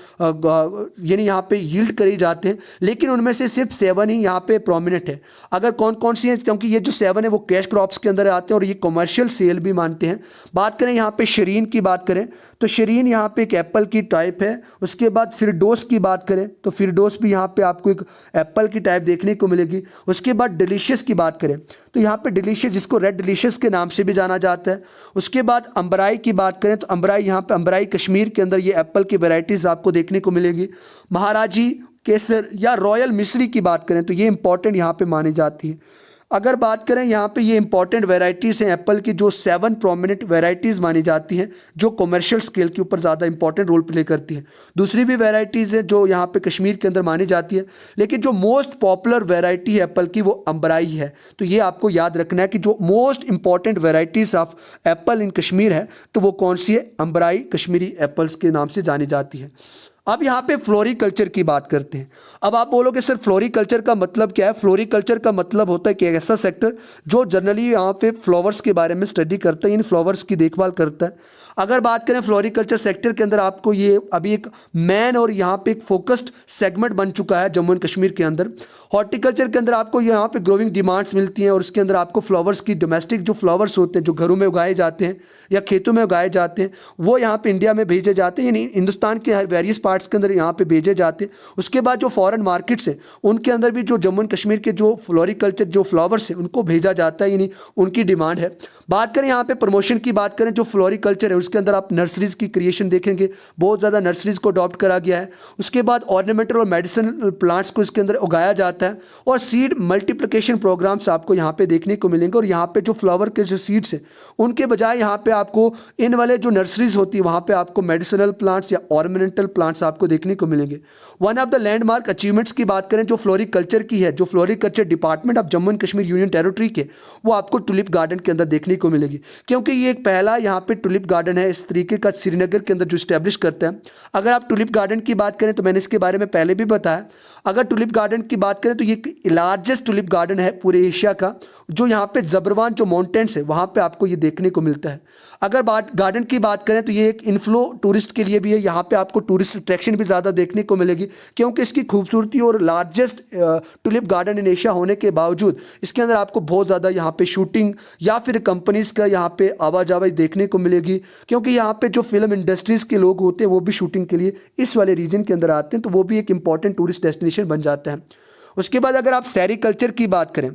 यानी यहाँ पे यील्ड करे जाते हैं, लेकिन उनमें से सिर्फ 7 ही यहाँ पे प्रोमिनेंट है। अगर कौन कौन सी हैं, क्योंकि ये जो 7 है वो कैश क्रॉप्स के अंदर आते हैं और ये कमर्शियल सेल भी मानते हैं। बात करें यहाँ पे शरीन की बात करें तो शरीन यहाँ पे एक एप्पल की टाइप है। उसके बाद फिरडोस की बात करें तो फिरडोस भी यहाँ पे आपको एक एप्पल की टाइप देखने को मिलेगी। उसके बाद डिलीशियस की बात करें तो यहाँ पे डिलीशियस, जिसको रेड डिलीशियस के नाम से भी जाना जाता है। उसके बाद अम्बराई की बात करें तो अम्बराई, यहाँ पे अम्बराई कश्मीर के अंदर ये एप्पल की वैरायटीज़ आपको देखने को मिलेगी। महाराजी, केसर या रॉयल मिस्री की बात करें तो ये इंपॉर्टेंट यहाँ पे मानी जाती है। अगर बात करें यहाँ पे ये इंपॉर्टेंट वैरायटीज़ हैं एप्पल की, जो 7 प्रोमिनेंट वैरायटीज़ मानी जाती हैं जो कमर्शियल स्केल के ऊपर ज़्यादा इंपॉर्टेंट रोल प्ले करती हैं। दूसरी भी वैरायटीज़ हैं जो यहाँ पे कश्मीर के अंदर मानी जाती है, लेकिन जो मोस्ट पॉपुलर वैरायटी है एप्पल की वो अम्बराई है। तो ये आपको याद रखना है कि जो most important varieties of apple in Kashmir है तो वो कौन सी है, अम्बराई कश्मीरी एप्पल्स के नाम से जानी जाती है। अब यहाँ पे फ्लोरिकल्चर की बात करते हैं। अब आप बोलोगे सर फ्लोरिकल्चर का मतलब क्या है? फ्लोरिकल्चर का मतलब होता है कि ऐसा सेक्टर जो जनरली यहाँ पे फ्लावर्स के बारे में स्टडी करता है, इन फ्लावर्स की देखभाल करता है। अगर बात करें फ्लोरिकल्चर सेक्टर के अंदर, आपको ये अभी एक मैन और यहाँ पे एक फोकस्ड सेगमेंट बन चुका है जम्मू एंड कश्मीर के अंदर। हॉर्टिकल्चर के अंदर आपको यहाँ पे ग्रोइंग डिमांड्स मिलती हैं और उसके अंदर आपको फ्लावर्स की, डोमेस्टिक जो फ्लावर्स होते हैं जो घरों में उगाए जाते हैं या खेतों में उगाए जाते हैं, वो यहाँ पे इंडिया में भेजे जाते हैं, यानी हिंदुस्तान के हर वेरियस पार्ट्स के अंदर यहाँ पे भेजे जाते हैं। उसके बाद जो फॉरेन मार्केट्स हैं उनके अंदर भी जो जम्मू एंड कश्मीर के जो फ्लोरिकल्चर जो फ्लावर्स हैं उनको भेजा जाता है, यानी उनकी डिमांड है। बात करें यहाँ पे प्रमोशन की बात करें, जो फ्लोरिकल्चर है उसके अंदर आप नर्सरीज की क्रिएशन देखेंगे, बहुत ज़्यादा नर्सरीज को अडॉप्ट करा गया है। उसके बाद ऑर्नामेंटल और मेडिसिनल प्लांट्स को इसके अंदर उगाया जाता है और सीड मल्टीप्लिकेशन प्रोग्राम्स आपको यहाँ पे देखने को मिलेंगे। और यहाँ पे जो फ्लावर के जो सीड्स हैं उनके बजाय यहाँ पे आपको इन वाले जो नर्सरीज होती है वहाँ पे आपको मेडिसिनल प्लांट्स या ऑर्नामेंटल प्लांट्स आपको देखने को मिलेंगे। One of the landmark achievements की बात करें जो फ्लोरिकल्चर की है, जो floriculture department of Jammu and Kashmir union territory के, वो आपको टुलिप गार्डन के अंदर देखने को मिलेगी, क्योंकि ये एक पहला यहाँ पे टुलिप गार्डन है इस तरीके का श्रीनगर के अंदर जो स्टैब्लिश करता है। अगर आप टुलिप गार्डन की बात करें तो मैंने इसके बारे में पहले भी बताया, अगर टुलिप गार्डन की बात करें तो ये लार्जेस्ट टुलिप गार्डन है पूरे एशिया का, जो यहाँ पे जबरवान जो माउंटेन्स है वहाँ पे आपको ये देखने को मिलता है। अगर बात गार्डन की बात करें तो ये एक इनफ्लो टूरिस्ट के लिए भी है, यहाँ पे आपको टूरिस्ट अट्रैक्शन भी ज़्यादा देखने को मिलेगी, क्योंकि इसकी खूबसूरती और largest tulip garden in Asia होने के बावजूद इसके अंदर आपको बहुत ज़्यादा यहाँ पे शूटिंग या फिर कंपनीज़ का यहाँ पे आवाजाही देखने को मिलेगी, क्योंकि यहाँ पे जो फिल्म इंडस्ट्रीज़ के लोग होते हैं वो भी शूटिंग के लिए इस वाले रीजन के अंदर आते हैं, तो वो भी एक इंपॉर्टेंट टूरिस्ट डेस्टिनेशन बन जाता है। उसके बाद अगर आप सेरीकल्चर की बात करें,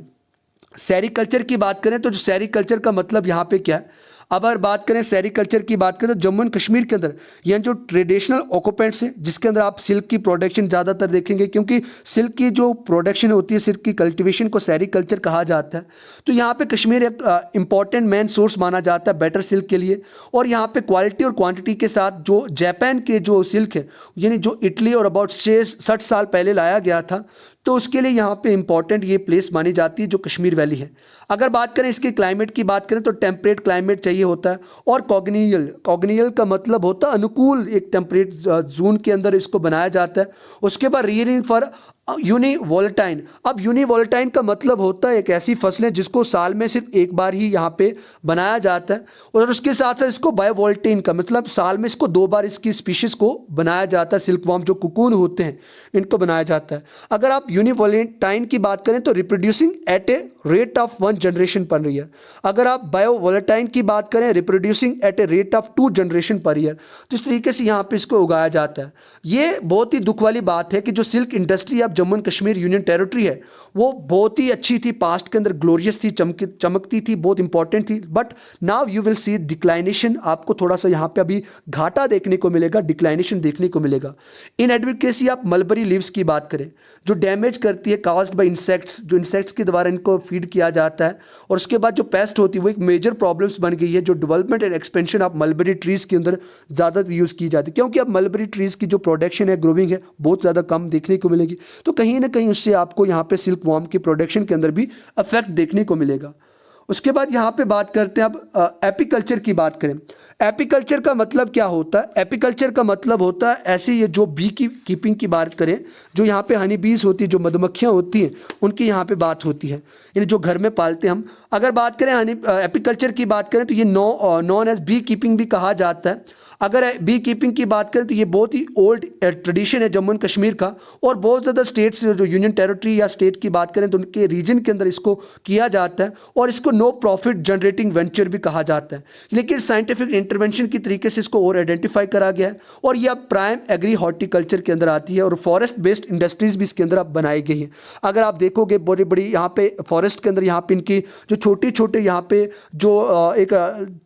सेरीकल्चर की बात करें तो जो सेरीकल्चर का मतलब यहाँ पे क्या है, अगर बात करें सेरीकल्चर की बात करें तो जम्मू एंड कश्मीर के अंदर यह जो ट्रेडिशनल ऑक्यूपेंट्स हैं जिसके अंदर आप सिल्क की प्रोडक्शन ज़्यादातर देखेंगे, क्योंकि सिल्क की जो प्रोडक्शन होती है, सिल्क की कल्टीवेशन को सेरीकल्चर कहा जाता है। तो यहाँ पे कश्मीर एक इंपॉर्टेंट मेन सोर्स माना जाता है बेटर सिल्क के लिए, और यहाँ पे क्वालिटी और क्वांटिटी के साथ जो जापान के जो सिल्क है, यानी जो इटली और अबाउट 60 साल पहले लाया गया था, तो उसके लिए यहाँ पे इंपॉर्टेंट ये प्लेस मानी जाती है जो कश्मीर वैली है। अगर बात करें इसके क्लाइमेट की बात करें तो टेम्परेट क्लाइमेट चाहिए होता है, और कॉग्नियल, कॉग्नियल का मतलब होता है अनुकूल एक टेम्परेट जोन के अंदर इसको बनाया जाता है। उसके बाद रीयरिंग फॉर यूनिवोलेटाइन। अब यूनिवोलेटाइन का मतलब होता है एक ऐसी फसलें जिसको साल में सिर्फ एक बार ही यहाँ पे बनाया जाता है, और उसके साथ साथ इसको बायोवोल्टेन का मतलब साल में इसको 2 बार इसकी स्पीशीज़ को बनाया जाता है, सिल्कवॉर्म जो कुकून होते हैं इनको बनाया जाता है। अगर आप यूनिवोलेटाइन की बात करें तो reproducing at a rate of 1 generation per year. अगर आप बायोवोलेटाइन की बात करें reproducing at a rate of 2 generation per year. तो इस तरीके से यहाँ पे इसको उगाया जाता है। ये बहुत ही दुख वाली बात है कि जो सिल्क इंडस्ट्री अब अब Jammu and Kashmir union territory है वो बहुत ही अच्छी थी, पास्ट के अंदर ग्लोरियस थी, चमकती थी, बहुत इंपॉर्टेंट थी, but now you will see declination, आपको थोड़ा सा यहाँ पे अभी घाटा देखने को मिलेगा, डिक्लाइनेशन देखने को मिलेगा। इन एडवोकेसी आप मलबरी लीव्स की बात करें जो डैमेज करती है कास्ड बाय इंसेक्ट्स, जो इंसेक्ट्स के द्वारा इनको फीड किया जाता है, और उसके बाद जो पेस्ट होती है वो एक मेजर प्रॉब्लम्स बन गई है, जो development and expansion of mulberry trees के अंदर ज़्यादा यूज़ की जाती है, क्योंकि अब मलबरी ट्रीज़ की जो प्रोडक्शन है, ग्रोविंग है, बहुत ज़्यादा कम देखने को मिलेगी। तो कहीं ना कहीं उससे आपको यहाँ पे सिल्क वॉर्म की प्रोडक्शन के अंदर भी इफेक्ट देखने को मिलेगा। उसके बाद यहाँ पे बात करते हैं अब एपीकल्चर की बात करें। एपीकल्चर का मतलब क्या होता है? एपीकल्चर का मतलब होता है ऐसे ये जो बी की कीपिंग की बात करें, जो यहाँ पे हनी बीज होती है, जो मधुमक्खियाँ होती हैं, उनकी यहाँ पे बात होती है, यानी जो घर में पालते हैं हम। अगर बात करें हनी एपीकल्चर की बात करें तो ये नॉन एज बी कीपिंग भी कहा जाता है। अगर बी कीपिंग की बात करें तो ये बहुत ही ओल्ड ट्रेडिशन है जम्मू एंड कश्मीर का, और बहुत ज़्यादा स्टेट्स जो यूनियन टेरिटरी या स्टेट की बात करें तो उनके रीजन के अंदर इसको किया जाता है, और इसको नो प्रॉफिट जनरेटिंग वेंचर भी कहा जाता है। लेकिन साइंटिफिक इंटरवेंशन की तरीके से इसको और आइडेंटिफाई करा गया है, और ये अब प्राइम एग्री हॉर्टिकल्चर के अंदर आती है, और फॉरेस्ट बेस्ड इंडस्ट्रीज भी इसके अंदर अब बनाई गई हैं। अगर आप देखोगे बड़ी बड़ी यहाँ पे फॉरेस्ट के अंदर यहाँ पे इनकी जो छोटे छोटे यहाँ पे जो एक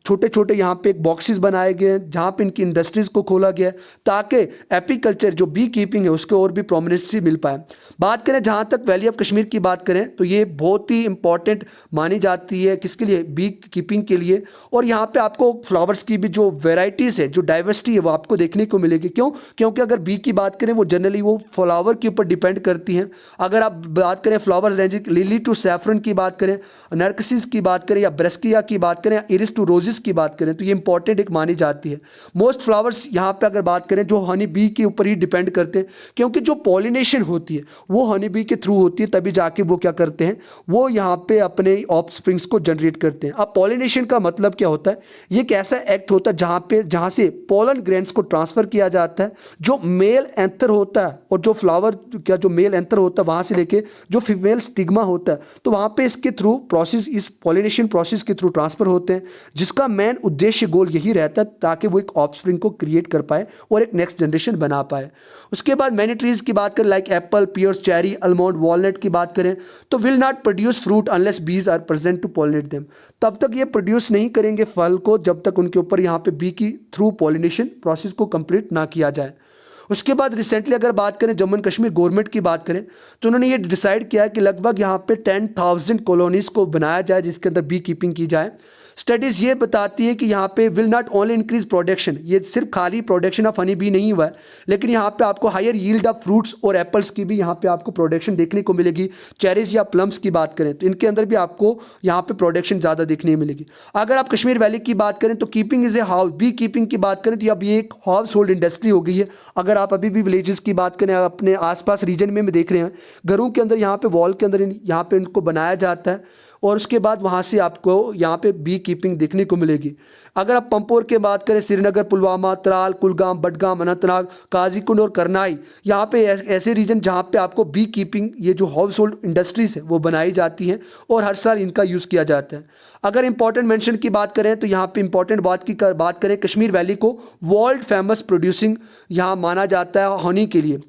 छोटे छोटे यहाँ पे एक बॉक्सेस बनाए गए हैं जहाँ पे इनकी इंडस्ट्रीज को खोला गया है, ताकि एपीकल्चर जो बी कीपिंग है उसको और भी प्रोमिनेंसी मिल पाए। बात करें जहाँ तक वैली ऑफ कश्मीर की बात करें तो ये बहुत ही इंपॉर्टेंट मानी जाती है, किसके लिए? बी कीपिंग के लिए। और यहाँ पे आपको फ्लावर्स की भी जो वेराइटीज़ है, जो डाइवर्सिटी है, वो आपको देखने को मिलेगी। क्यों? क्योंकि अगर बी की बात करें वो जनरली वो फ्लावर के ऊपर डिपेंड करती हैं। अगर आप बात करें flower range, lily to saffron की बात करें, नरकसिस की बात करें, या ब्रेस्किया की बात करें, या इरिस टू रोजेस की बात करें, तो ये इंपॉर्टेंट एक मानी जाती है। मोस्ट फ्लावर्स यहाँ पे अगर बात करें जो हनी बी के ऊपर ही डिपेंड करते हैं, क्योंकि जो पॉलिनेशन होती है वो हनी बी के थ्रू होती है, तभी जाके वो क्या करते हैं, वो यहाँ पे अपने ऑफस्प्रिंग्स को जनरेट करते हैं। अब पॉलिनेशन का मतलब क्या होता है? ये एक ऐसा एक्ट होता है जहाँ से पोलन ग्रेन्स को ट्रांसफर किया जाता है। जो मेल एंथर होता है और जो फ्लावर क्या जो मेल एंथर होता है वहाँ से लेके जो फीमेल स्टिग्मा होता है, तो वहाँ पे इसके थ्रू प्रोसेस, इस पॉलिनेशन प्रोसेस के थ्रू ट्रांसफर होते हैं, जिसका मेन उद्देश्य गोल यही रहता है ताकि वो एक ऑफस्प्रिंग को क्रिएट कर पाए और एक नेक्स्ट जनरेशन बना पाए। उसके बाद मैनी ट्रीज की बात करें, like apple, pears, cherry, almond, walnut की बात करें, तो will not produce fruit unless bees are present to pollinate them. तब तक ये प्रोड्यूस नहीं करेंगे फल को जब तक उनके ऊपर यहाँ पे बी की थ्रू पॉलिनेशन प्रोसेस को कंप्लीट ना किया जाए। उसके बाद रिसेंटली अगर बात करें जम्मू एंड कश्मीर गवर्नमेंट की बात करें तो उन्होंने ये डिसाइड किया है कि लगभग यहाँ पे 10,000 कॉलोनीज़ को बनाया जाए जिसके अंदर बी कीपिंग की जाए। स्टडीज़ ये बताती है कि यहाँ पे will not only increase production, ये सिर्फ खाली प्रोडक्शन ऑफ हनी बी नहीं हुआ है, लेकिन यहाँ पे आपको हायर यील्ड ऑफ फ्रूट्स और एप्पल्स की भी यहाँ पे आपको प्रोडक्शन देखने को मिलेगी। चेरीज या प्लम्स की बात करें तो इनके अंदर भी आपको यहाँ पे प्रोडक्शन ज़्यादा देखने मिलेगी। अगर आप कश्मीर वैली की बात करें तो keeping is a house, bee keeping की बात करें तो अब ये एक हाउस होल्ड इंडस्ट्री हो गई है। अगर आप अभी भी विलेजेस की बात करें, अपने आसपास रीजन में देख रहे हैं, घरों के अंदर यहाँ पे वॉल के अंदर यहाँ पे इनको बनाया जाता है, और उसके बाद वहाँ से आपको यहाँ पे बी कीपिंग देखने को मिलेगी। अगर आप पंपोर की बात करें, श्रीनगर, पुलवामा, त्राल, कुलगाम, बडगाम, अनंतनाग, काजीकुंड और करनाई, यहाँ पे ऐसे रीजन जहाँ पे आपको बी कीपिंग, ये जो हाउस होल्ड इंडस्ट्रीज है वो बनाई जाती हैं और हर साल इनका यूज़ किया जाता है। अगर इंपॉर्टेंट मेंशन की बात करें तो यहाँ पे इंपॉर्टेंट बात करें, कश्मीर वैली को वर्ल्ड फेमस प्रोड्यूसिंग यहाँ माना जाता है हनी के लिए।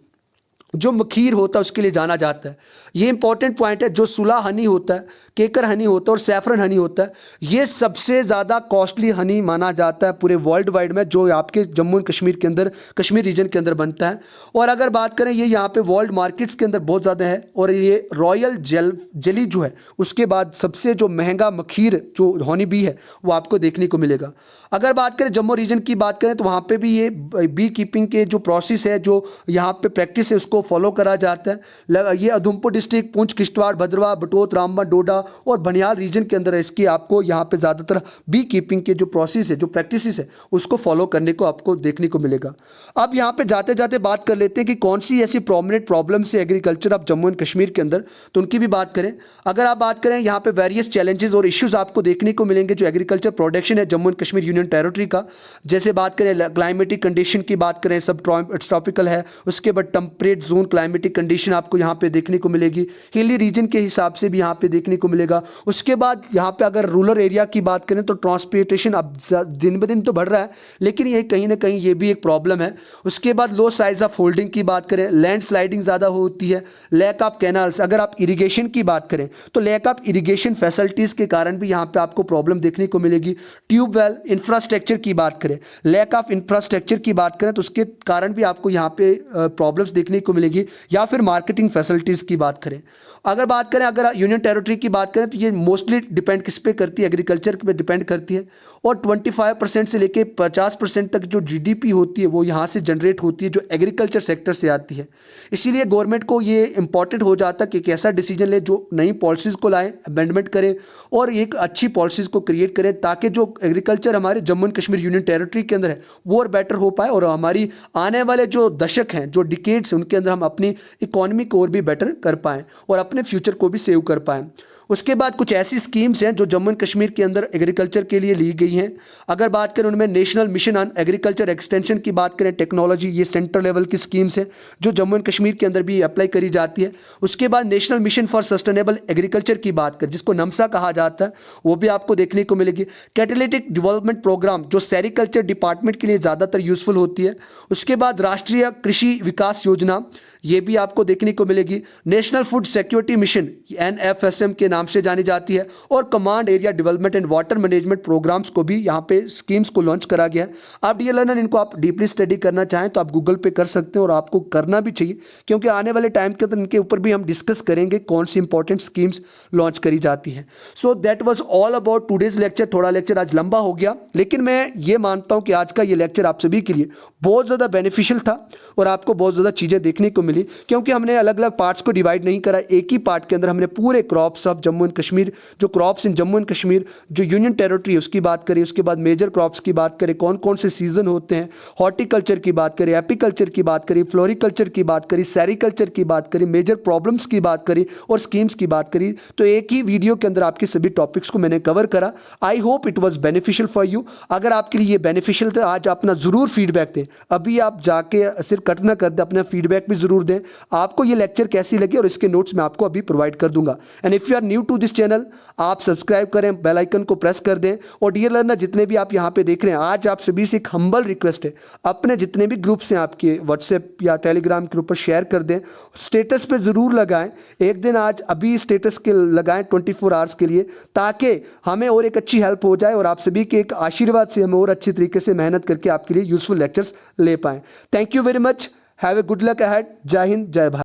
जो मखीर होता है उसके लिए जाना जाता है। ये इंपॉर्टेंट पॉइंट है। जो सुला हनी होता है, केकर हनी होता है और सैफरन हनी होता है, ये सबसे ज़्यादा कॉस्टली हनी माना जाता है पूरे वर्ल्ड वाइड में, जो आपके जम्मू एंड कश्मीर के अंदर, कश्मीर रीजन के अंदर बनता है। और अगर बात करें, ये यहाँ पे वर्ल्ड मार्केट्स के अंदर बहुत ज़्यादा है, और ये रॉयल जेली जो है उसके बाद सबसे जो महंगा मखीर जो हनी बी है वो आपको देखने को मिलेगा। अगर बात करें जम्मू रीजन की बात करें तो वहाँ पे भी ये बी कीपिंग के जो प्रोसेस है, जो यहाँ पे प्रैक्टिस है, उसको फॉलो करा जाता है। ये उधमपुर डिस्ट्रिक्ट, पुंछ, किश्तवाड़, भद्रवाह, बटोत, रामबन, डोडा और बनियाल रीजन के अंदर इसकी आपको यहाँ पे ज़्यादातर बी कीपिंग के जो प्रोसेस है, जो प्रैक्टिस है, उसको फॉलो करने को आपको देखने को मिलेगा। अब यहाँ पे जाते जाते बात कर लेते हैं कि कौन सी ऐसी प्रोमिनेंट प्रॉब्लम्स है agriculture of Jammu and Kashmir के अंदर, तो उनकी भी बात करें। अगर आप बात करें, यहाँ पे वेरियस चैलेंजेस और इश्यूज आपको देखने को मिलेंगे जो एग्रीकल्चर प्रोडक्शन है Jammu and Kashmir union territory का। जैसे बात करें क्लाइमेटिक कंडीशन की बात करें, सब ट्रॉपिकल है, उसके बाद टेम्परेट जोन क्लाइमेटिक कंडीशन आपको यहाँ पे देखने को मिलेगी, हिली रीजन के हिसाब से भी यहाँ पे देखने को मिलेगा। उसके बाद यहाँ पे अगर रूरल एरिया की बात करें तो ट्रांसपोर्टेशन अब दिन ब दिन तो बढ़ रहा है, लेकिन ये कहीं ना कहीं ये भी एक प्रॉब्लम है। उसके बाद लो साइज ऑफ होल्डिंग की बात करें, लैंड स्लाइडिंग ज़्यादा होती है, लैक ऑफ कैनाल्स। अगर आप इरिगेशन की बात करें तो लैक ऑफ इरिगेशन फैसिलिटीज़ के कारण भी यहाँ पे आपको प्रॉब्लम देखने को मिलेगी। ट्यूबवेल इंफ्रास्ट्रक्चर की बात करें, लैक ऑफ इंफ्रास्ट्रक्चर की बात करें तो उसके कारण भी आपको यहाँ पे प्रॉब्लम्स देखने को मिलेगी। या फिर मार्केटिंग फैसिलिटीज़ की बात करें, अगर यूनियन टेरिटरी की बात करें तो ये मोस्टली डिपेंड किस पे करती है, एग्रीकल्चर पे डिपेंड करती है। और 25% से लेके 50% तक जो जीडीपी होती है वो यहाँ से जनरेट होती है, जो एग्रीकल्चर सेक्टर से आती है। इसीलिए गवर्नमेंट को ये इंपॉर्टेंट हो जाता है कि एक ऐसा डिसीजन ले जो नई पॉलिसीज़ को लाए, अमेंडमेंट करें और एक अच्छी पॉलिसीज़ को क्रिएट करें, ताकि जो एग्रीकल्चर हमारे Jammu and Kashmir union territory के अंदर है वो और बेटर हो पाए, और हमारी आने वाले जो दशक हैं, जो डिकेड्स हैं, उनके अंदर हम अपनी इकोनॉमी को और भी बेटर कर पाएँ और अपने फ्यूचर को भी सेव कर पाएँ। उसके बाद कुछ ऐसी स्कीम्स हैं जो जम्मू एंड कश्मीर के अंदर एग्रीकल्चर के लिए ली गई हैं। अगर बात करें उनमें national mission on agriculture extension की बात करें, टेक्नोलॉजी, ये सेंट्रल लेवल की स्कीम्स हैं जो जम्मू एंड कश्मीर के अंदर भी अप्लाई करी जाती है। उसके बाद national mission for sustainable agriculture की बात करें, जिसको नमसा कहा जाता है, वो भी आपको देखने को मिलेगी। कैटेलिटिक डेवलपमेंट प्रोग्राम जो सेरिकल्चर डिपार्टमेंट के लिए ज़्यादातर यूजफुल होती है। उसके बाद राष्ट्रीय कृषि विकास योजना, ये भी आपको देखने को मिलेगी। National food security mission NFSM के नाम से जानी जाती है। और command area development and water management programmes को भी यहाँ पे स्कीम्स को लॉन्च करा गया है। आप डियर लर्नर इनको आप डीपली स्टडी करना चाहें तो आप गूगल पे कर सकते हैं, और आपको करना भी चाहिए, क्योंकि आने वाले टाइम के अंदर इनके ऊपर भी हम डिस्कस करेंगे कौन सी इंपॉर्टेंट स्कीम्स लॉन्च करी जाती हैं। So that was all about today's lecture. थोड़ा लेक्चर आज लंबा हो गया, लेकिन मैं ये मानता हूँ कि आज का ये लेक्चर आप सभी के लिए बहुत ज़्यादा बेनिफिशियल था और आपको बहुत ज़्यादा चीज़ें देखने को मिली, क्योंकि हमने अलग अलग पार्ट्स को डिवाइड नहीं करा। एक ही पार्ट के अंदर हमने पूरे crops of Jammu and Kashmir, जो crops in Jammu and Kashmir जो यूनियन टेरिटरी है उसकी बात करें, उसके बाद मेजर क्रॉप्स की बात करें, कौन कौन से सीजन होते हैं, हॉर्टिकल्चर की बात करें, एपीकल्चर की बात करें, फ्लोरिकल्चर की बात करें, सेरिकल्चर की बात करें, मेजर प्रॉब्लम्स की बात करें और स्कीम्स की बात करी, तो एक ही वीडियो के अंदर आपके सभी टॉपिक्स को मैंने कवर करा। I hope it was beneficial for you. अगर आपके लिए ये बेनिफिशियल था, आज अपना ज़रूर फीडबैक दें। अभी आप जाके सिर्फ कट ना कर दें, अपना फीडबैक भी ज़रूर दें। आपको ये लेक्चर कैसी लगी और इसके नोट्स मैं आपको अभी प्रोवाइड कर दूंगा। And if you are new to this channel, आप सब्सक्राइब करें, बेल आइकन को प्रेस कर दें। और डियर लर्नर जितने भी आप यहाँ पे देख रहे हैं, आज आप सभी से एक हम्बल रिक्वेस्ट है, अपने जितने भी ग्रुप्स हैं आपके व्हाट्सएप या टेलीग्राम के ऊपर शेयर कर दें, स्टेटस पे ज़रूर लगाएं। एक दिन आज अभी स्टेटस के लगाएं 24 आवर्स के लिए, ताकि हमें और एक अच्छी हेल्प हो जाए और आप सभी के एक आशीर्वाद से हम और अच्छी तरीके से मेहनत करके आपके लिए यूजफुल लेक्चर्स ले पाएँ। Thank you very much. Have a good luck ahead. जय हिंद, जय भारत।